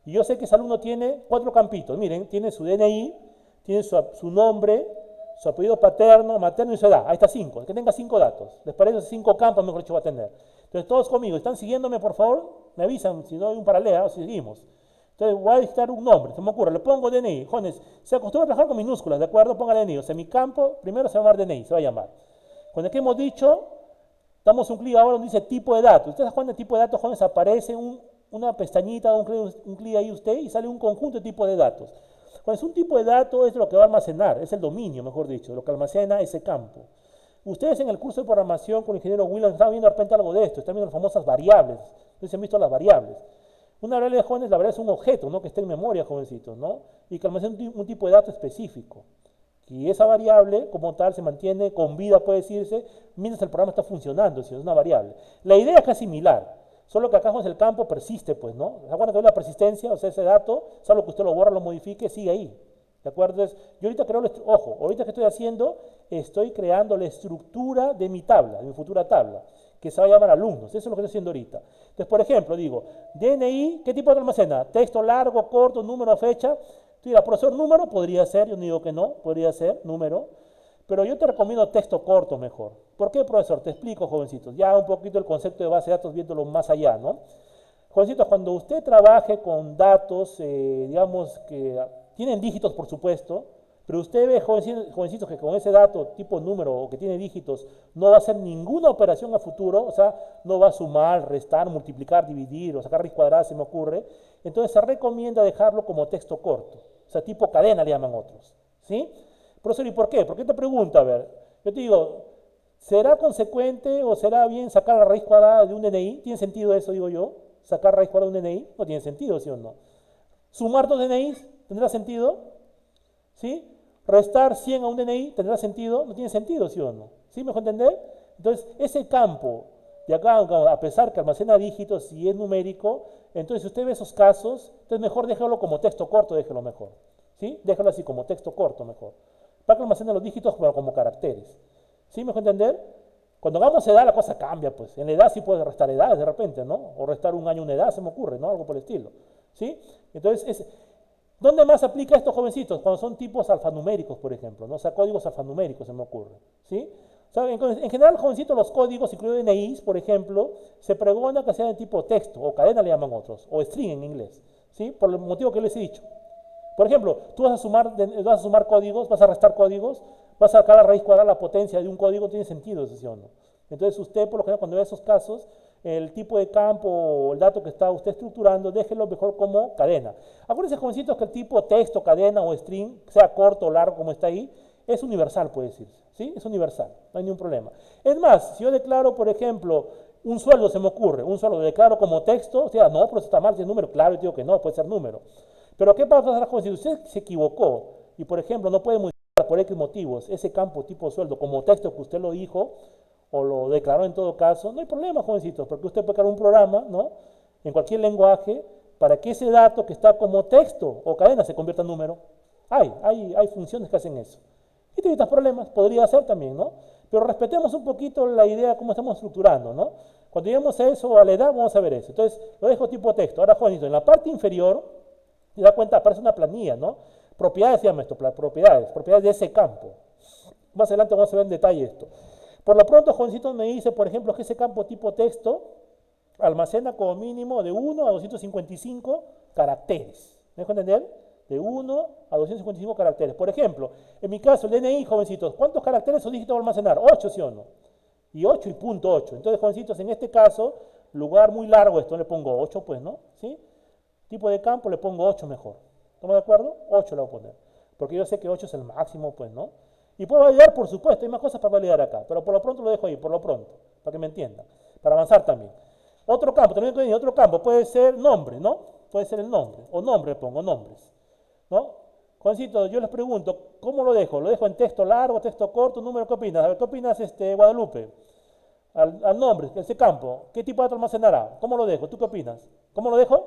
Y yo sé que ese alumno tiene 4 campitos. Miren, tiene su DNI, tiene su nombre, su apellido paterno, materno y su edad. Ahí está 5. Que tenga 5 datos. ¿Les parece? 5 campos, mejor dicho, va a tener. Entonces, todos conmigo, ¿están siguiéndome, por favor? Me avisan si no hay un paralelo, si seguimos. Entonces, voy a dictar un nombre, se me ocurre, le pongo DNI. Jóvenes, se acostumbra a trabajar con minúsculas, ¿de acuerdo? Ponga DNI. O sea, mi campo, primero se va a llamar DNI, se va a llamar. Con el que hemos dicho, damos un clic ahora donde dice tipo de datos. Ustedes, Juan, de tipo de datos, jóvenes, aparece una pestañita, un clic ahí usted y sale un conjunto de tipo de datos. Cuando es un tipo de dato es lo que va a almacenar, es el dominio, mejor dicho, lo que almacena ese campo. Ustedes en el curso de programación con el ingeniero Williams están viendo de repente algo de esto, están viendo las famosas variables. Ustedes han visto las variables. Una variable de jóvenes, la variable es un objeto, ¿no? Que está en memoria, jovencitos, ¿no? Y que almacena un tipo de dato específico. Y esa variable, como tal, se mantiene con vida, puede decirse, mientras el programa está funcionando, si es una variable. La idea es casi similar, solo que acá el campo persiste, pues, ¿no? ¿Se acuerdan que hay la persistencia? O sea, ese dato, salvo que usted lo borra, lo modifique, sigue ahí. ¿De acuerdo? Entonces, yo ahorita creo, ojo, ahorita que estoy haciendo, estoy creando la estructura de mi tabla, de mi futura tabla, que se va a llamar alumnos. Eso es lo que estoy haciendo ahorita. Entonces, por ejemplo, digo, DNI, ¿qué tipo de almacena? Texto largo, corto, número, fecha. Tú dirás, profesor, número podría ser, yo no digo que no, podría ser número, pero yo te recomiendo texto corto mejor. ¿Por qué, profesor? Te explico, jovencitos, ya un poquito el concepto de base de datos viéndolo más allá, ¿no? Jovencitos, cuando usted trabaje con datos, digamos, que tienen dígitos, por supuesto, pero usted ve, jovencitos, que con ese dato tipo número o que tiene dígitos no va a hacer ninguna operación a futuro, o sea, no va a sumar, restar, multiplicar, dividir o sacar raíz cuadrada, se me ocurre, entonces se recomienda dejarlo como texto corto, o sea, tipo cadena le llaman otros, ¿sí? Profesor, ¿y por qué? ¿Por qué te pregunto? A ver, yo te digo, ¿será consecuente o será bien sacar la raíz cuadrada de un DNI? ¿Tiene sentido eso, digo yo? ¿Sacar raíz cuadrada de un DNI? No tiene sentido, ¿sí o no? ¿Sumar 2 DNIs? ¿Tendrá sentido? ¿Sí? Restar 100 a un DNI, ¿tendrá sentido? No tiene sentido, ¿sí o no? ¿Sí me dejó entender? Entonces, ese campo de acá, a pesar que almacena dígitos y es numérico, entonces si usted ve esos casos, entonces mejor déjalo como texto corto, déjelo mejor. ¿Sí? Déjalo así como texto corto mejor. Para que almacene los dígitos pero como caracteres. ¿Sí me dejó entender? Cuando hagamos edad la cosa cambia, pues. En la edad sí puede restar edades de repente, ¿no? O restar un año una edad, se me ocurre, ¿no? Algo por el estilo. ¿Sí? Entonces, ¿dónde más aplica esto, jovencitos? Cuando son tipos alfanuméricos, por ejemplo, ¿no? O sea, códigos alfanuméricos, se me ocurre, ¿sí? O sea, en general, jovencitos, los códigos, incluidos DNIs, por ejemplo, se pregona que sean de tipo texto, o cadena le llaman otros, o string en inglés, ¿sí? Por el motivo que les he dicho. Por ejemplo, tú vas a sumar códigos, vas a restar códigos, vas a sacar la raíz cuadrada, la potencia de un código, tiene sentido, ¿sí o no? Entonces, usted, por lo general, cuando ve esos casos, el tipo de campo o el dato que está usted estructurando, déjelo mejor como cadena. Acuérdense, jovencitos, que el tipo texto, cadena o string, sea corto o largo como está ahí, es universal, puede decirse. ¿Sí? Es universal, no hay ningún problema. Es más, si yo declaro, por ejemplo, un sueldo, se me ocurre, un sueldo lo declaro como texto, o sea, no, pero eso está mal, si es número, claro, yo digo que no, puede ser número. Pero ¿qué pasa, jovencitos? Si usted se equivocó y, por ejemplo, no puede modificar por X motivos ese campo tipo sueldo como texto que usted lo dijo, o lo declaró en todo caso, no hay problema, jovencitos, porque usted puede crear un programa, ¿no? En cualquier lenguaje, para que ese dato que está como texto o cadena se convierta en número. Hay funciones que hacen eso. Y te evitas problemas, podría ser también, ¿no? Pero respetemos un poquito la idea de cómo estamos estructurando, ¿no? Cuando lleguemos a eso, a la edad, vamos a ver eso. Entonces, lo dejo tipo texto. Ahora, jovencitos, en la parte inferior, se da cuenta, aparece una planilla, ¿no? Propiedades, se llama esto, propiedades de ese campo. Más adelante vamos a ver en detalle esto. Por lo pronto, jovencitos, me dice, por ejemplo, que ese campo tipo texto almacena como mínimo de 1 a 255 caracteres. ¿Me dejo entender? De 1 a 255 caracteres. Por ejemplo, en mi caso, el DNI, jovencitos, ¿cuántos caracteres o dígitos va a almacenar? 8, ¿sí o no? Y 8 y punto 8. Entonces, jovencitos, en este caso, lugar muy largo, esto le pongo 8, pues, ¿no? ¿Sí? Tipo de campo le pongo 8 mejor. ¿Estamos de acuerdo? 8 le voy a poner. Porque yo sé que 8 es el máximo, pues, ¿no? Y puedo validar, por supuesto, hay más cosas para validar acá, pero por lo pronto lo dejo ahí, por lo pronto, para que me entiendan, para avanzar también. Otro campo, también otro campo, puede ser nombre, ¿no? Puede ser el nombre, o nombre pongo, nombres, ¿no? Juancito, yo les pregunto, ¿cómo lo dejo? ¿Lo dejo en texto largo, texto corto, número? ¿Qué opinas? A ver, ¿qué opinas, Guadalupe? Al nombre, ese campo, ¿qué tipo de datos almacenará? ¿Cómo lo dejo? ¿Tú qué opinas? ¿Cómo lo dejo?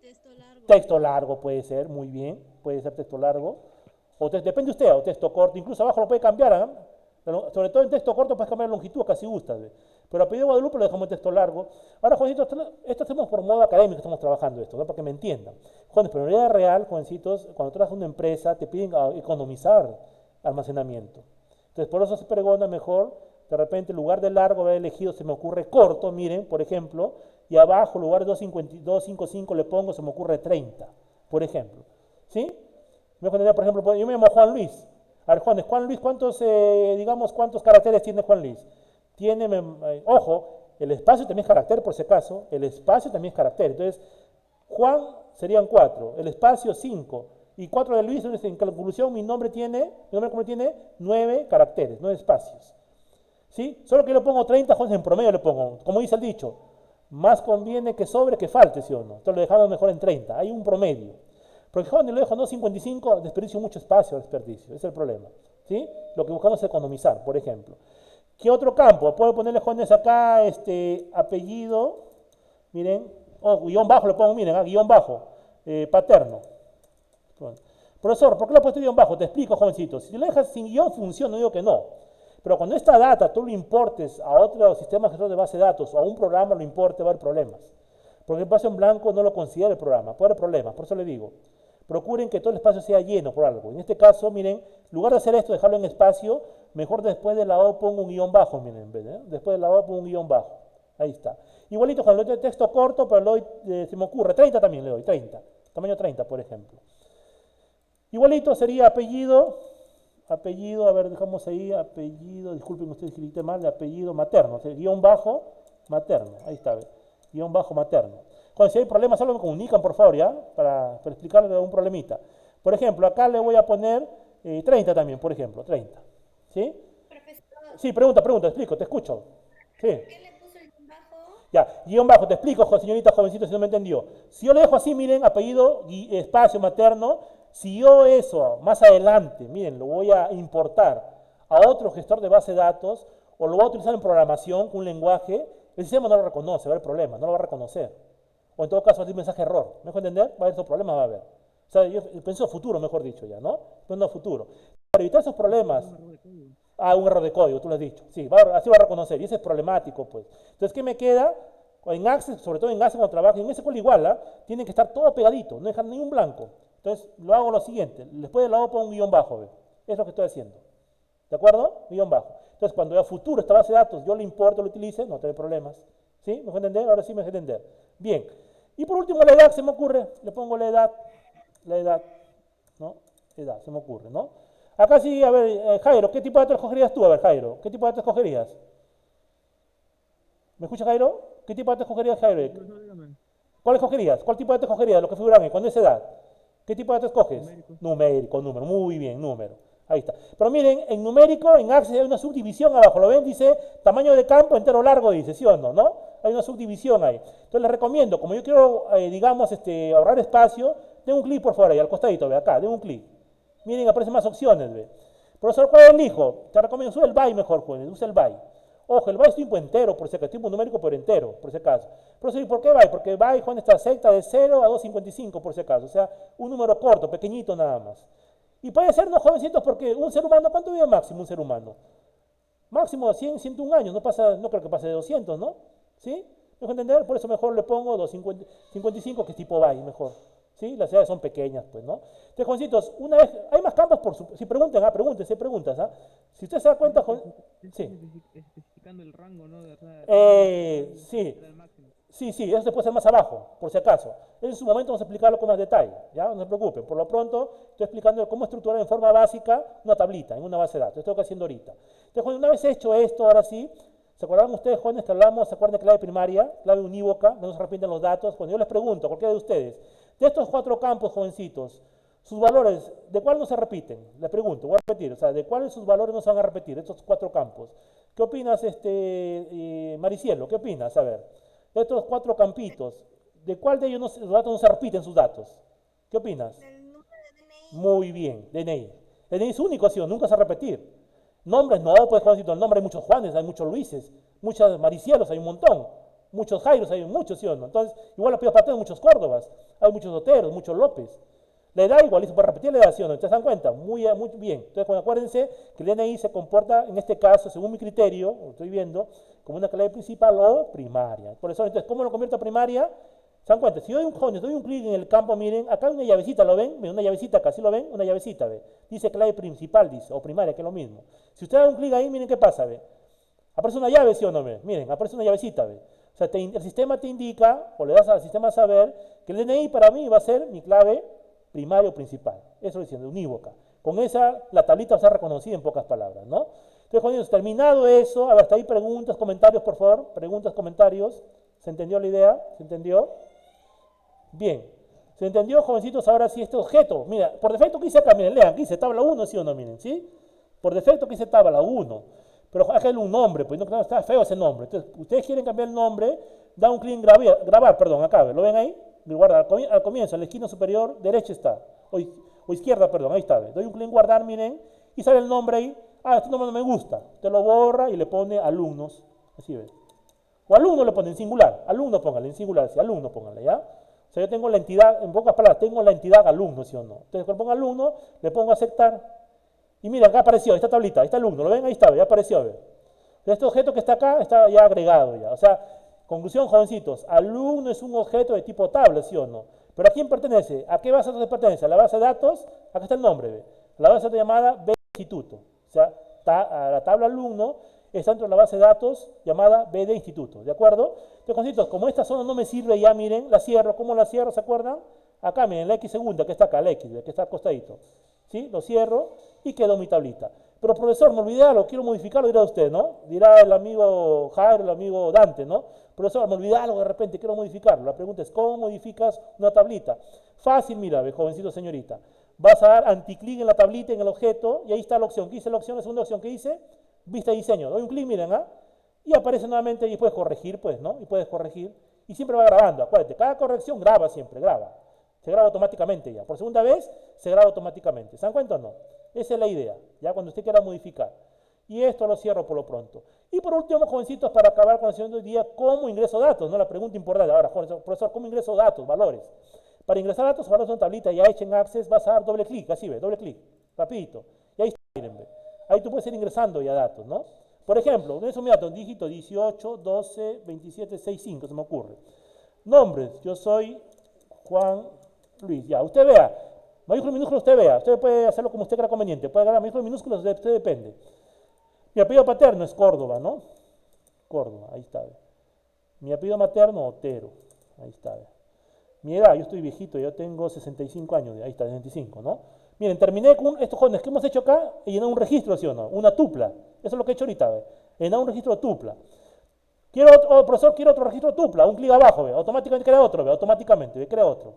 Texto largo. Texto largo puede ser, muy bien, puede ser texto largo. Depende de usted, o texto corto, incluso abajo lo puede cambiar, ¿ah? Sobre todo en texto corto puedes cambiar la longitud, casi gusta. ¿Ve? Pero apellido Guadalupe lo dejamos en texto largo. Ahora, Juancito, esto hacemos por modo académico, estamos trabajando esto, ¿no? Para que me entiendan. Jóvenes, pero en la vida real, jovencitos, cuando trabajas en una empresa, te piden economizar almacenamiento. Entonces, por eso se pregona mejor, de repente, en lugar de largo haber elegido, se me ocurre corto, miren, por ejemplo, y abajo, en lugar de 255 le pongo, se me ocurre 30, por ejemplo. ¿Sí? Por ejemplo, yo me llamo Juan Luis. A ver, Juan Luis, ¿cuántos caracteres tiene Juan Luis? Ojo, el espacio también es carácter, por si acaso, el espacio también es carácter. Entonces, Juan serían 4, el espacio 5, y 4 de Luis, entonces en conclusión mi nombre tiene 9 caracteres, 9 espacios. ¿Sí? Solo que yo le pongo 30, Juan, en promedio le pongo, como dice el dicho, más conviene que sobre que falte, ¿sí o no? Entonces lo dejamos mejor en 30, hay un promedio. Porque joven, lo dejo en 255, desperdicio mucho espacio, ese es el problema. ¿Sí? Lo que buscamos es economizar, por ejemplo. ¿Qué otro campo? Puedo ponerle jóvenes acá, apellido, miren, guión bajo le pongo, miren, guión bajo, paterno. Profesor, ¿por qué le he puesto guión bajo? Te explico, jovencito. Si lo dejas sin guión, funciona, no digo que no. Pero cuando esta data tú lo importes a otro sistema gestor de base de datos o a un programa lo importe, va a haber problemas. Porque el espacio en blanco no lo considera el programa, puede haber problemas, por eso le digo. Procuren que todo el espacio sea lleno por algo. En este caso, miren, en lugar de hacer esto, dejarlo en espacio, mejor después de la O pongo un guión bajo, miren, en vez de, después de la O pongo un guión bajo. Ahí está. Igualito, cuando le doy texto corto, pero le doy, se me ocurre, 30 también le doy, 30. Tamaño 30, por ejemplo. Igualito sería apellido, a ver, dejamos ahí, apellido, disculpen ustedes si grité mal, de apellido materno, o sea, guión bajo materno, ahí está, guión bajo materno. Cuando si hay problemas, solo me comunican, por favor, ¿ya? Para explicarles un problemita. Por ejemplo, acá le voy a poner 30 también, por ejemplo, 30. ¿Sí? Profesor, Sí, pregunta, te explico, te escucho. Sí. ¿qué le puso el guión bajo? Ya, guión bajo, te explico, señorita jovencito, si no me entendió. Si yo le dejo así, miren, apellido, espacio materno, si yo eso más adelante, miren, lo voy a importar a otro gestor de base de datos o lo voy a utilizar en programación con un lenguaje, el sistema no lo reconoce, va a haber problema, no lo va a reconocer. O en todo caso, va a decir mensaje error. ¿Me dejo entender? Va a haber esos problemas, va a haber. O sea, yo pienso futuro, mejor dicho ya, ¿no? Pensando futuro. Para evitar esos problemas, un error de código, tú lo has dicho. Sí, así va a reconocer. Y ese es problemático, pues. Entonces, ¿qué me queda? En Access, sobre todo en Access cuando trabajo, en SQL igual, ¿ah? Tiene que estar todo pegadito, no dejar ningún blanco. Entonces, lo hago lo siguiente. Después de la O pongo un guión bajo, ¿ve? Es lo que estoy haciendo. ¿De acuerdo? Guión bajo. Entonces, cuando a futuro esta base de datos yo lo importo, lo utilice, no tiene problemas. ¿Sí? ¿Me dejó entender? Ahora sí me dejó entender. Bien. Y por último, la edad se me ocurre. Le pongo la edad, ¿no? Edad, se me ocurre, ¿no? Acá sí, a ver, Jairo, ¿qué tipo de datos escogerías tú? A ver, Jairo, ¿qué tipo de datos escogerías? ¿Me escucha, Jairo? ¿Qué tipo de datos escogerías, Jairo? Profesor, dígame. ¿Cuál escogerías? ¿Cuál tipo de datos escogerías? Lo que figuran ahí, con esa edad. ¿Qué tipo de datos escoges? Numérico. Numérico, número. Muy bien, número. Ahí está. Pero miren, en numérico, en Access hay una subdivisión abajo. ¿Lo ven? Dice tamaño de campo entero largo, dice, ¿sí o no? ¿No? Hay una subdivisión ahí. Entonces les recomiendo, como yo quiero, digamos, ahorrar espacio, den un clic por favor ahí, al costadito, ve acá, den un clic. Miren, aparecen más opciones, ve. Profesor, ¿cuál elijo? Te recomiendo, usa el byte mejor, jóvenes, usa el byte. Ojo, el byte es tiempo entero, por si acaso, tiempo numérico por entero, por si acaso. Profesor, ¿y por qué byte? Porque byte, jóvenes, está secta de 0 a 255, por si acaso. O sea, un número corto, pequeñito nada más. Y puede ser, no, jovencitos, porque un ser humano, ¿cuánto vive máximo un ser humano? Máximo 100, 101 años, no creo que pase de 200, ¿no? ¿Sí? ¿Me dejo entender? Por eso mejor le pongo 255, que es tipo byte, mejor. ¿Sí? Las ciudades son pequeñas, pues, ¿no? Entonces, jovencitos, una vez, hay más campos si preguntan, pregúntense preguntas, ¿ah? Si usted se da cuenta, sí. Especificando el rango, ¿no? De, o sea, Sí. del máximo. Sí, eso se puede hacer más abajo, por si acaso. En su momento vamos a explicarlo con más detalle, ¿ya? No se preocupen. Por lo pronto, estoy explicando cómo estructurar en forma básica una tablita en una base de datos. Esto es lo que estoy haciendo ahorita. Entonces, una vez hecho esto, ahora sí, ¿se acordaron ustedes, jóvenes, que hablamos, se acuerdan de clave primaria, clave unívoca, no se repiten los datos? Cuando yo les pregunto, a cualquiera de ustedes, de estos 4 campos, jovencitos, sus valores, ¿de cuál no se repiten? Les pregunto, voy a repetir, o sea, ¿de cuáles sus valores no se van a repetir, de estos 4 campos? ¿Qué opinas, Maricielo? ¿Qué opinas? A ver, de estos 4 campitos, ¿de cuál de ellos los datos no se repiten sus datos? ¿Qué opinas? El número de DNI. Muy bien, DNI. El DNI es único, ¿sí? Nunca se va a repetir. Nombres, no, pues jovencito, el nombre hay muchos Juanes, hay muchos Luises, muchos Maricielos, hay un montón. Muchos Jairos, hay muchos, ¿sí o no? Entonces, igual los Pateos, muchos Córdobas, hay muchos Oteros, muchos López. La edad igual, se puede repetir la edad, ¿sí o no? ¿Ustedes se dan cuenta? Muy bien. Entonces, acuérdense que el DNI se comporta, en este caso, según mi criterio, lo estoy viendo, como una clave principal o primaria. Por eso, entonces, ¿cómo lo convierto a primaria? ¿Se dan cuenta? Si doy un clic en el campo, miren, acá hay una llavecita, ¿lo ven? Una llavecita acá, ¿sí lo ven? Una llavecita, ¿ve? Dice clave principal, dice, o primaria, que es lo mismo. Si usted da un clic ahí, miren qué pasa, ¿ve? Aparece una llave, ¿sí o no? ¿Ve? Miren, aparece una llavecita, ¿ve? O sea, el sistema te indica, o le das al sistema a saber, que el DNI para mí va a ser mi clave primaria o principal. Eso lo diciendo, unívoca. Con esa, la tablita va a ser reconocida en pocas palabras, ¿no? Entonces, cuando terminado eso, a ver, hasta ahí preguntas, comentarios, por favor. Preguntas, comentarios. ¿Se entendió la idea? ¿Se entendió? Bien. ¿Se entendió, jovencitos? Ahora sí, este objeto. Mira, por defecto, ¿qué dice acá? Miren, lean, ¿qué dice? Tabla 1, ¿sí o no? Miren, ¿sí? Por defecto, ¿qué dice tabla 1? Pero acá hay un nombre, pues no está feo ese nombre. Entonces, ustedes quieren cambiar el nombre, da un clic en grabar, perdón, acá, ¿lo ven ahí? Guarda, al comienzo, en la esquina superior derecha está, o izquierda, perdón, ahí está, ¿ve? Doy un clic en guardar, miren, y sale el nombre ahí. Ah, este nombre no me gusta. Te lo borra y le pone alumnos, así ve. O alumno le pone en singular, alumno póngale, en singular, sí, alumno póngale, ¿ya? O sea, yo tengo la entidad, en pocas palabras, tengo la entidad alumno, ¿sí o no? Entonces, cuando pongo alumno, le pongo aceptar. Y mira, acá apareció, esta tablita, ahí está alumno, ¿lo ven? Ahí está, ya apareció, ¿ve? Este objeto que está acá está ya agregado ya. O sea, conclusión, jovencitos, alumno es un objeto de tipo tabla, ¿sí o no? Pero ¿a quién pertenece? ¿A qué base de datos pertenece? ¿A la base de datos? Acá está el nombre, ¿ve? La base de datos llamada B de instituto. O sea, la tabla alumno está dentro de la base de datos llamada B de instituto, ¿de acuerdo? Entonces, jovencitos, como esta zona no me sirve ya, miren, la cierro. ¿Cómo la cierro? ¿Se acuerdan? Acá, miren, la X segunda, que está acá, la X, que está al costadito. ¿Sí? Lo cierro y quedó mi tablita. Pero profesor, me olvidé algo, quiero modificarlo, dirá usted, ¿no? Dirá el amigo Jairo, el amigo Dante, ¿no? Profesor, me olvidé algo de repente, quiero modificarlo. La pregunta es, ¿cómo modificas una tablita? Fácil, mira, jovencito, señorita. Vas a dar anticlic en la tablita, en el objeto, y ahí está la opción. ¿Qué dice la opción? La segunda opción que dice, vista de diseño. Doy un clic, miren, ¿ah? Y aparece nuevamente y puedes corregir, pues, ¿no? Y puedes corregir. Y siempre va grabando, acuérdate, cada corrección graba siempre, graba. Se graba automáticamente ya. Por segunda vez, se graba automáticamente. ¿Se dan cuenta o no? Esa es la idea, ya cuando usted quiera modificar. Y esto lo cierro por lo pronto. Y por último, jovencitos, para acabar con el segundo día, ¿cómo ingreso datos? ¿No? La pregunta importante. Ahora, profesor, ¿cómo ingreso datos, valores? Para ingresar datos, valores de una tablita ya hecha en Access, vas a dar doble clic, así ve, doble clic, rapidito. Y ahí está, miren, ve. Ahí tú puedes ir ingresando ya datos, ¿no? Por ejemplo, uno de esos datos, dígito 18, 12, 27, 65, se me ocurre. Nombres, yo soy Juan Luis, ya, usted vea. Mayúsculo, minúsculo, usted vea. Usted puede hacerlo como usted crea conveniente. Puede agarrar mayúsculos, minúsculos, de usted depende. Mi apellido paterno es Córdoba, ¿no? Córdoba, ahí está. Mi apellido materno, Otero. Ahí está. Mi edad, yo estoy viejito, yo tengo 65 años. Ahí está, 65, ¿no? Miren, terminé con estos jóvenes que hemos hecho acá y llenado un registro, ¿sí o no? Una tupla. Eso es lo que he hecho ahorita, ¿ve? Llenado un registro de tupla. Quiero otro, profesor, quiero otro registro de tupla. Un clic abajo, ¿ve? Automáticamente crea otro, ¿ve? Automáticamente, ¿ve? Crea otro.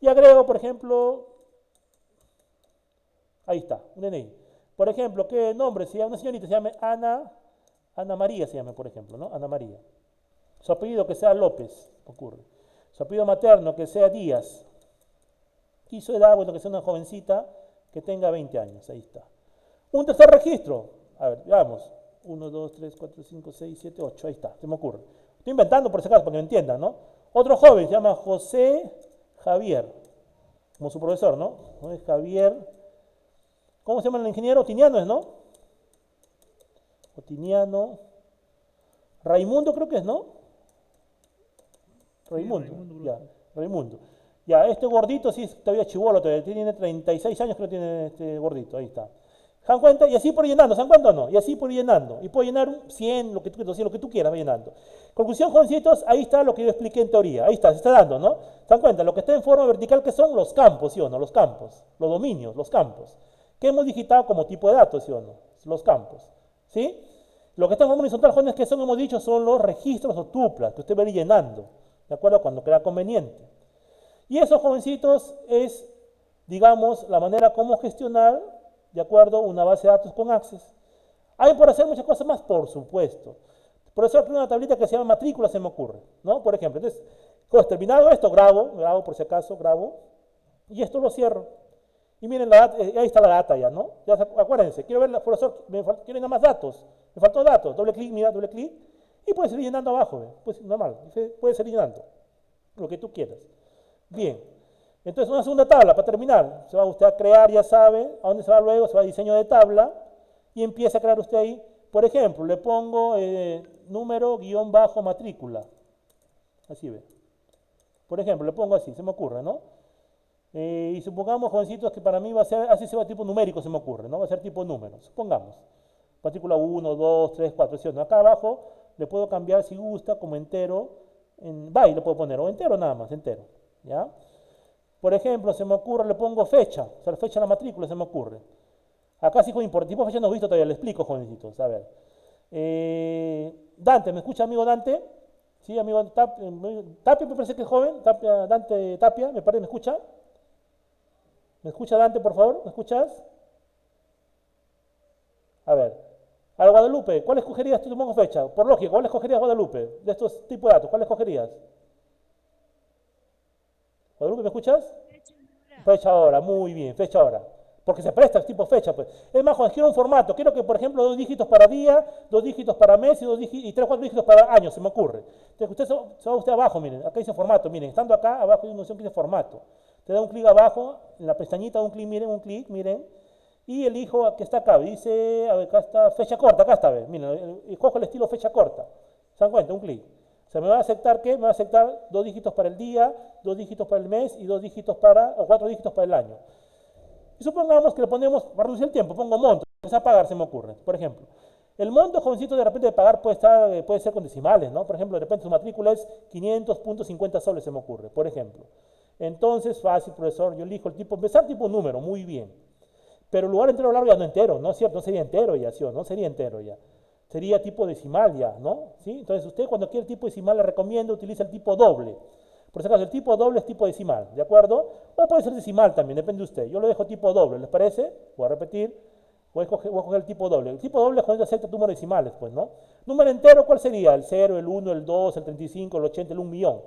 Y agrego, por ejemplo, ahí está, un DNI. Por ejemplo, ¿qué nombre? Se llama una señorita, se llama Ana María, se llama, por ejemplo, ¿no? Ana María. Su apellido que sea López, ocurre. Su apellido materno que sea Díaz. Y su edad, bueno, que sea una jovencita que tenga 20 años, ahí está. Un tercer registro, a ver, veamos. 1, 2, 3, 4, 5, 6, 7, 8, ahí está, se me ocurre. Estoy inventando por si acaso, para que me entiendan, ¿no? Otro joven se llama José Javier, como su profesor, ¿no? ¿No es Javier? ¿Cómo se llama el ingeniero? Otiniano es, ¿no? Otiniano. Raimundo creo que es, ¿no? Raimundo, Sí, Raimundo ya, Brusco. Raimundo. Ya, este gordito sí es todavía chibolo, todavía tiene 36 años, creo que tiene este gordito, ahí está. ¿Se dan cuenta? Y así por ir llenando, ¿se dan cuenta o no? Y así por ir llenando. Y puedo llenar un 100, lo que tú, 200, lo que tú quieras, va llenando. Conclusión, jovencitos, ahí está lo que yo expliqué en teoría. Ahí está, se está dando, ¿no? ¿Se dan cuenta? Lo que está en forma vertical, que son los campos, ¿sí o no? Los campos, los dominios, los campos. Que hemos digitado como tipo de datos, ¿sí o no? Los campos, ¿sí? Lo que está en forma horizontal, jóvenes, que son, hemos dicho, son los registros o tuplas, que usted va a ir llenando, ¿de acuerdo? Cuando crea conveniente. Y eso, jovencitos, es, digamos, la manera como gestionar, ¿de acuerdo?, una base de datos con Access. Hay por hacer muchas cosas más, por supuesto. Por eso creo una tablita que se llama matrícula, se me ocurre, ¿no? Por ejemplo, entonces, pues, terminado esto, grabo por si acaso, grabo, y esto lo cierro. Y miren, ahí está la data ya, ¿no? Ya acuérdense, quiero ver, profesor, quiero nada más datos. Me faltó datos. Doble clic, mira, doble clic. Y puedes ir llenando abajo, pues normal. Puedes ir llenando lo que tú quieras. Bien. Entonces, una segunda tabla para terminar. Se va usted a crear, ya sabe. ¿A dónde se va luego? Se va a diseño de tabla. Y empieza a crear usted ahí. Por ejemplo, le pongo número guión bajo matrícula. Así ve. Por ejemplo, le pongo así, se me ocurre, ¿no? Y supongamos, jovencitos, que para mí va a ser, así se va tipo numérico, se me ocurre, ¿no? Va a ser tipo número. Supongamos. Matrícula 1, 2, 3, 4, ¿sí? ¿No? Acá abajo le puedo cambiar, si gusta, como entero. Byte le puedo poner, o entero nada más, entero. ¿Ya? Por ejemplo, se me ocurre, le pongo fecha. O sea, la fecha de la matrícula se me ocurre. Acá sí, por tipo de fecha no he visto todavía, le explico, jovencitos. A ver. Dante, ¿me escucha, amigo Dante? Sí, amigo Tapia, me parece que es joven. Dante Tapia, me parece, ¿me escucha? ¿Me escucha Dante, por favor? ¿Me escuchas? A ver. A Guadalupe, ¿cuál escogerías tú? Te pongo fecha. Por lógica, ¿cuál escogerías Guadalupe? De estos tipos de datos, ¿cuál escogerías? Guadalupe, ¿me escuchas? Fecha ahora, muy bien, fecha ahora. Porque se presta tipo fecha, pues. Es más, cuando quiero un formato, quiero que, por ejemplo, 2 dígitos para día, 2 dígitos para mes y 3 o 4 dígitos para año, se me ocurre. Entonces, se va usted abajo, miren, acá dice formato, miren, estando acá, abajo hay una opción que dice formato. Te da un clic abajo, en la pestañita, un clic, miren, y elijo que está acá, dice, a ver, acá está, fecha corta, acá está, miren, escojo el estilo fecha corta. ¿Se dan cuenta? Un clic. O sea, me va a aceptar, ¿qué? Me va a aceptar 2 dígitos para el día, 2 dígitos para el mes y 2 dígitos o 4 dígitos para el año. Y supongamos que le ponemos, para reducir el tiempo, pongo monto, empieza a pagar, se me ocurre, por ejemplo. El monto, jovencito, de repente de pagar puede ser con decimales, ¿no? Por ejemplo, de repente su matrícula es 500.50 soles, se me ocurre, por ejemplo. Entonces, fácil, profesor, yo elijo el tipo, empezar tipo número, muy bien. Pero el lugar entero largo ya no entero, ¿no es cierto? No sería entero ya, ¿sí o no? Sería entero ya. Sería tipo decimal ya, ¿no? ¿Sí? Entonces, usted cuando quiere tipo decimal le recomiendo utilice el tipo doble. Por si acaso, el tipo doble es tipo decimal, ¿de acuerdo? O puede ser decimal también, depende de usted. Yo lo dejo tipo doble, ¿les parece? Voy a repetir. Voy a coger el tipo doble. El tipo doble es cuando acepta números decimales, pues, ¿no? Número entero, ¿cuál sería? El 0, el 1, el 2, el 35, el 80, el 1 millón.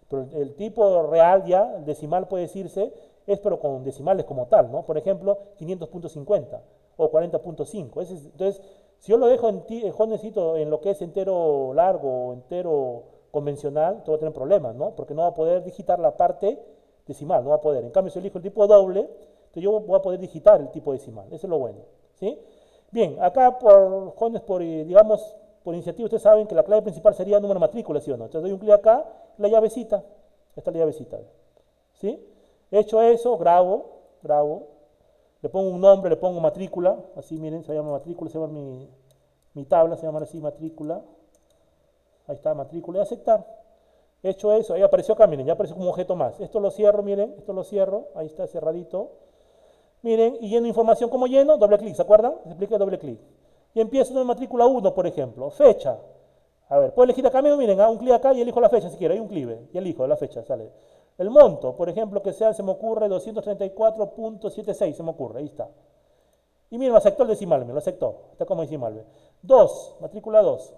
Pero el tipo real ya, el decimal puede decirse, es pero con decimales como tal, ¿no? Por ejemplo, 500.50 o 40.5. Entonces, si yo lo dejo en lo que es entero largo o entero convencional, te va a tener problemas, ¿no? Porque no va a poder digitar la parte decimal, no va a poder. En cambio, si elijo el tipo doble, entonces yo voy a poder digitar el tipo decimal. Eso es lo bueno, ¿sí? Bien, acá digamos, por iniciativa, ustedes saben que la clave principal sería número de matrícula, ¿sí o no? Entonces doy un clic acá, la llavecita, esta es la llavecita, ¿sí? Hecho eso, grabo, le pongo un nombre, le pongo matrícula, así miren, se llama matrícula, se llama mi tabla, se llama así matrícula. Ahí está, matrícula y aceptar. Hecho eso, ahí apareció acá, miren, ya apareció como un objeto más. Esto lo cierro, miren, esto lo cierro, ahí está cerradito. Miren, y lleno información, ¿cómo lleno? Doble clic, ¿se acuerdan? Se explica doble clic. Y empiezo en matrícula 1, por ejemplo, fecha. A ver, puedo elegir acá, miren, un clic acá y elijo la fecha si quiero, hay un clic, y elijo la fecha, sale. El monto, por ejemplo, que sea, se me ocurre 234.76, se me ocurre, ahí está. Y miren, me aceptó el decimal, me lo aceptó, está como decimal. 2, matrícula 2.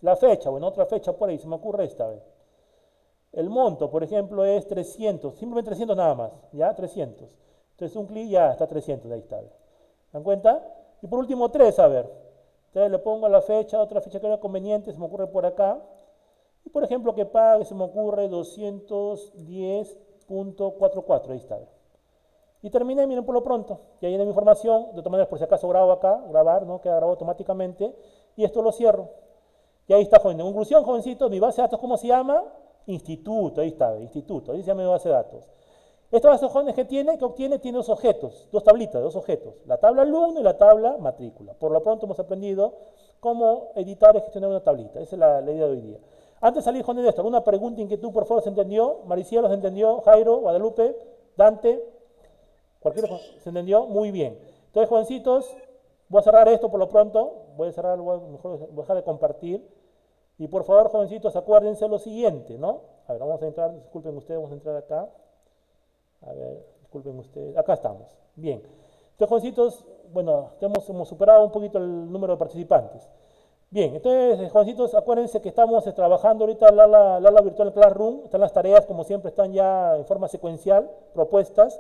La fecha, bueno, otra fecha por ahí, se me ocurre esta vez. El monto, por ejemplo, es 300, simplemente 300 nada más, ¿ya? 300. Entonces un clic ya está 300, ahí está. ¿Se dan cuenta? Y por último 3, a ver. Entonces le pongo la fecha, otra fecha que era conveniente, se me ocurre por acá. Y por ejemplo que pague, se me ocurre 210.44, ahí está. Y terminé, miren por lo pronto. Ya llené mi información, de todas maneras por si acaso grabo acá, grabar, ¿no? Queda grabado automáticamente. Y esto lo cierro. Y ahí está, joven. En conclusión, jovencito, mi base de datos, ¿cómo se llama? Instituto, ahí está, instituto. Ahí se llama mi base de datos. Esta base de jóvenes que obtiene, tiene 2 objetos, 2 tablitas, 2 objetos. La tabla alumno y la tabla matrícula. Por lo pronto hemos aprendido cómo editar y gestionar una tablita. Esa es la idea de hoy día. Antes de salir, jóvenes, de esto, ¿alguna pregunta, inquietud, por favor? ¿Se entendió? Maricielo, ¿se entendió? Jairo, Guadalupe, Dante, cualquiera, ¿se entendió? Muy bien. Entonces, jovencitos, voy a cerrar esto por lo pronto. Voy a cerrar, mejor voy a dejar de compartir. Y por favor, jovencitos, acuérdense lo siguiente, ¿no? A ver, vamos a entrar, disculpen ustedes, vamos a entrar acá. A ver, disculpen ustedes, acá estamos. Bien. Entonces, jovencitos, bueno, hemos superado un poquito el número de participantes. Bien, entonces, jovencitos, acuérdense que estamos trabajando ahorita el aula virtual Classroom. Están las tareas, como siempre, están ya en forma secuencial, propuestas.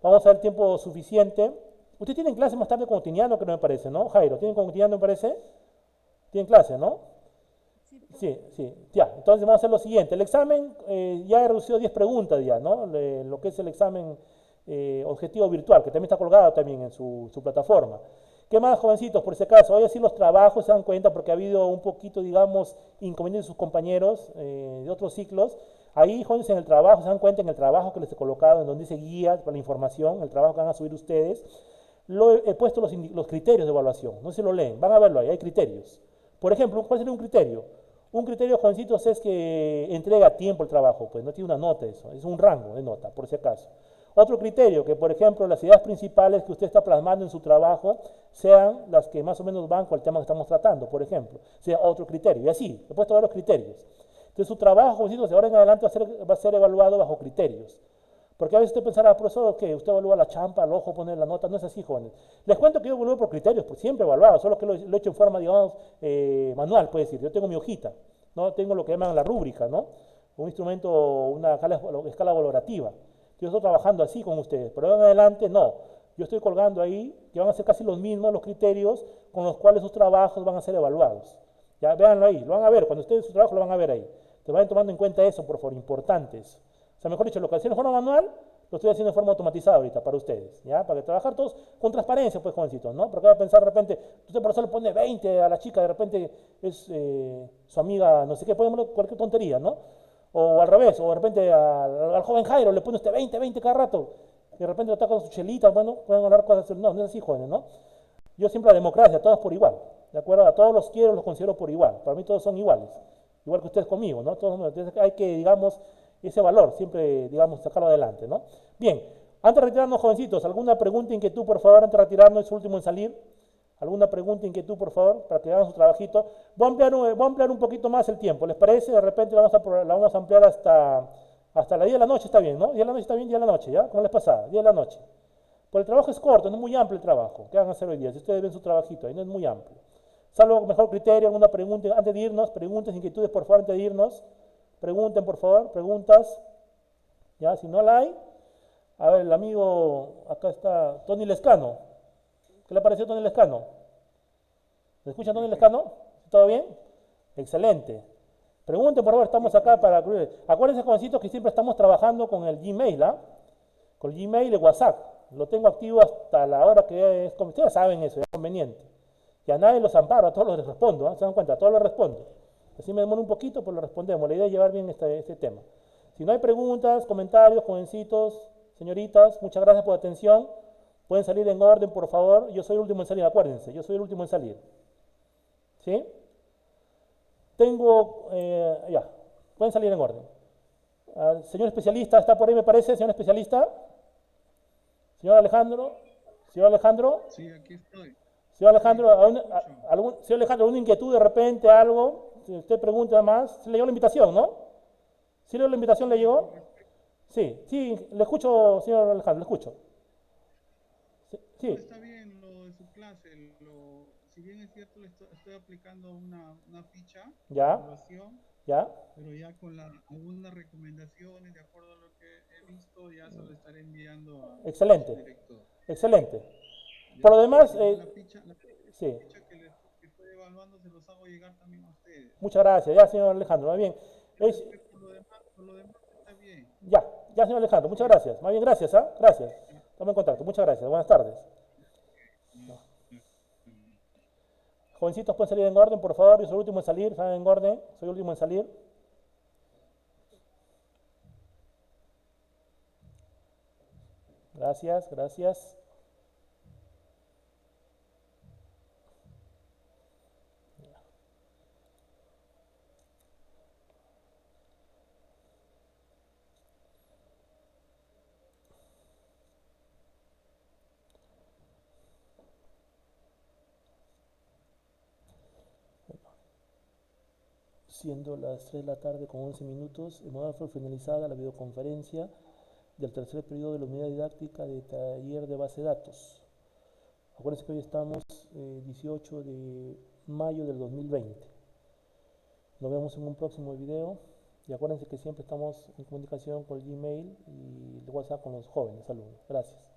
Vamos a dar tiempo suficiente. Ustedes tienen clase más tarde con cotidiano, que no me parece, ¿no? Jairo, ¿tienen con cotidiano, me parece? Tienen clase, ¿no? Sí, sí, ya. Entonces vamos a hacer lo siguiente. El examen ya he reducido 10 preguntas ya, ¿no? Lo que es el examen objetivo virtual, que también está colgado también en su plataforma. ¿Qué más, jovencitos? Por si acaso, hoy así los trabajos se dan cuenta porque ha habido un poquito, digamos, inconvenientes de sus compañeros de otros ciclos. Ahí, jóvenes, en el trabajo, se dan cuenta en el trabajo que les he colocado, en donde dice guías para la información, el trabajo que van a subir ustedes, he puesto los criterios de evaluación. No se lo leen, van a verlo ahí, hay criterios. Por ejemplo, ¿cuál sería un criterio? Un criterio, jovencitos, es que entrega a tiempo el trabajo, pues no tiene una nota eso, es un rango de nota, por si acaso. Otro criterio, que por ejemplo las ideas principales que usted está plasmando en su trabajo sean las que más o menos van con el tema que estamos tratando, por ejemplo, sea otro criterio, y así, he puesto varios criterios. Entonces su trabajo, jovencitos, de ahora en adelante va a ser evaluado bajo criterios. Porque a veces usted pensará, profesor, que usted evalúa la champa, al ojo, pone la nota, no es así, jóvenes. Les cuento que yo evalúo por criterios, pues siempre evaluado, solo que lo he hecho en forma, digamos, manual, puede decir. Yo tengo mi hojita, ¿no? Tengo lo que llaman la rúbrica, ¿no? Un instrumento, una escala valorativa. Yo estoy trabajando así con ustedes, pero en adelante no. Yo estoy colgando ahí que van a ser casi los mismos los criterios con los cuales sus trabajos van a ser evaluados. Ya, véanlo ahí, lo van a ver, cuando ustedes su trabajo lo van a ver ahí. Te vayan tomando en cuenta eso, por favor, importante eso. O sea, mejor dicho, lo que hacía en forma manual, lo estoy haciendo en forma automatizada ahorita para ustedes, ¿ya? Para que trabajar todos con transparencia, pues, jovencitos, ¿no? Porque va a pensar de repente, usted por eso le pone 20 a la chica, de repente es su amiga, no sé qué, podemos cualquier tontería, ¿no? O al revés, o de repente al joven Jairo le pone usted 20 cada rato, y de repente lo está con su chelita, bueno, pueden hablar cosas, no, no es así, jóvenes, ¿no? Yo siempre la democracia, todos por igual, ¿de acuerdo? A todos los quiero, los considero por igual, para mí todos son iguales, igual que ustedes conmigo, ¿no? Todos, entonces hay que, digamos, ese valor, siempre, digamos, sacarlo adelante, ¿no? Bien, antes de retirarnos, jovencitos, ¿alguna pregunta, inquietud, por favor, antes de retirarnos, es último en salir? ¿Alguna pregunta, inquietud, por favor, para que hagan su trabajito? Voy a ampliar un poquito más el tiempo, ¿les parece? De repente la vamos a ampliar hasta la 10 de la noche, está bien, ¿no? 10 de la noche está bien, 10 de la noche, ¿ya? ¿Cómo les pasaba? 10 de la noche. Pues el trabajo es corto, no es muy amplio el trabajo. ¿Qué van a hacer hoy día? Si ustedes ven su trabajito, ahí no es muy amplio. Salvo mejor criterio, alguna pregunta, antes de irnos, preguntas, inquietudes, por favor, antes de irnos. Pregunten, por favor, preguntas. Ya, si no la hay, a ver, el amigo, acá está, Tony Lescano. ¿Qué le pareció Tony Lescano? ¿Me escuchan, Tony Lescano? ¿Todo bien? Excelente. Pregunten, por favor, estamos acá para... Acuérdense, jovencitos, que siempre estamos trabajando con el Gmail, ¿ah? Con el Gmail y WhatsApp. Lo tengo activo hasta la hora que es... Ustedes saben eso, es conveniente. Y a nadie los amparo, a todos los respondo, ¿eh? ¿Se dan cuenta? A todos los respondo. Así me demoro un poquito, pues lo respondemos. La idea es llevar bien este tema. Si no hay preguntas, comentarios, jovencitos, señoritas, muchas gracias por la atención. Pueden salir en orden, por favor. Yo soy el último en salir, acuérdense, yo soy el último en salir. ¿Sí? Tengo, ya, pueden salir en orden. Señor especialista, ¿está por ahí, me parece, señor especialista? Señor Alejandro, señor Alejandro. Sí, aquí estoy. Señor Alejandro, Sí, señor Alejandro, ¿alguna inquietud de repente, algo? Si usted pregunta más, se le llegó la invitación, ¿no? ¿Sí le llegó la invitación, le llegó? Sí, sí, le escucho, señor Alejandro, le escucho. Sí, no, está bien lo de su clase. Si bien es cierto, estoy aplicando una ficha de ya, evaluación, ya, pero ya con algunas recomendaciones, de acuerdo a lo que he visto, ya se lo estaré enviando a su excelente, director. excelente. Ya, Por lo demás, igual la ficha sí, que estoy evaluando se los hago llegar también a ustedes. muchas gracias, ya, señor Alejandro, muy bien. Pero Es, por lo demás está bien. ya, ya, señor Alejandro, muchas Ya, gracias. Más bien, gracias, ¿ah? Gracias. ya, Estamos en contacto, muchas gracias, buenas tardes. ya, ya. Jovencitos, pueden salir en orden, por favor. Yo soy el último en salir, salen en orden. Soy el último en salir. Gracias, gracias. Siendo las 3 de la tarde con 11 minutos, hemos dado por finalizada la videoconferencia del tercer periodo de la unidad didáctica de taller de base de datos. Acuérdense que hoy estamos 18 de mayo del 2020. Nos vemos en un próximo video y acuérdense que siempre estamos en comunicación con el Gmail y el WhatsApp con los jóvenes alumnos. Gracias.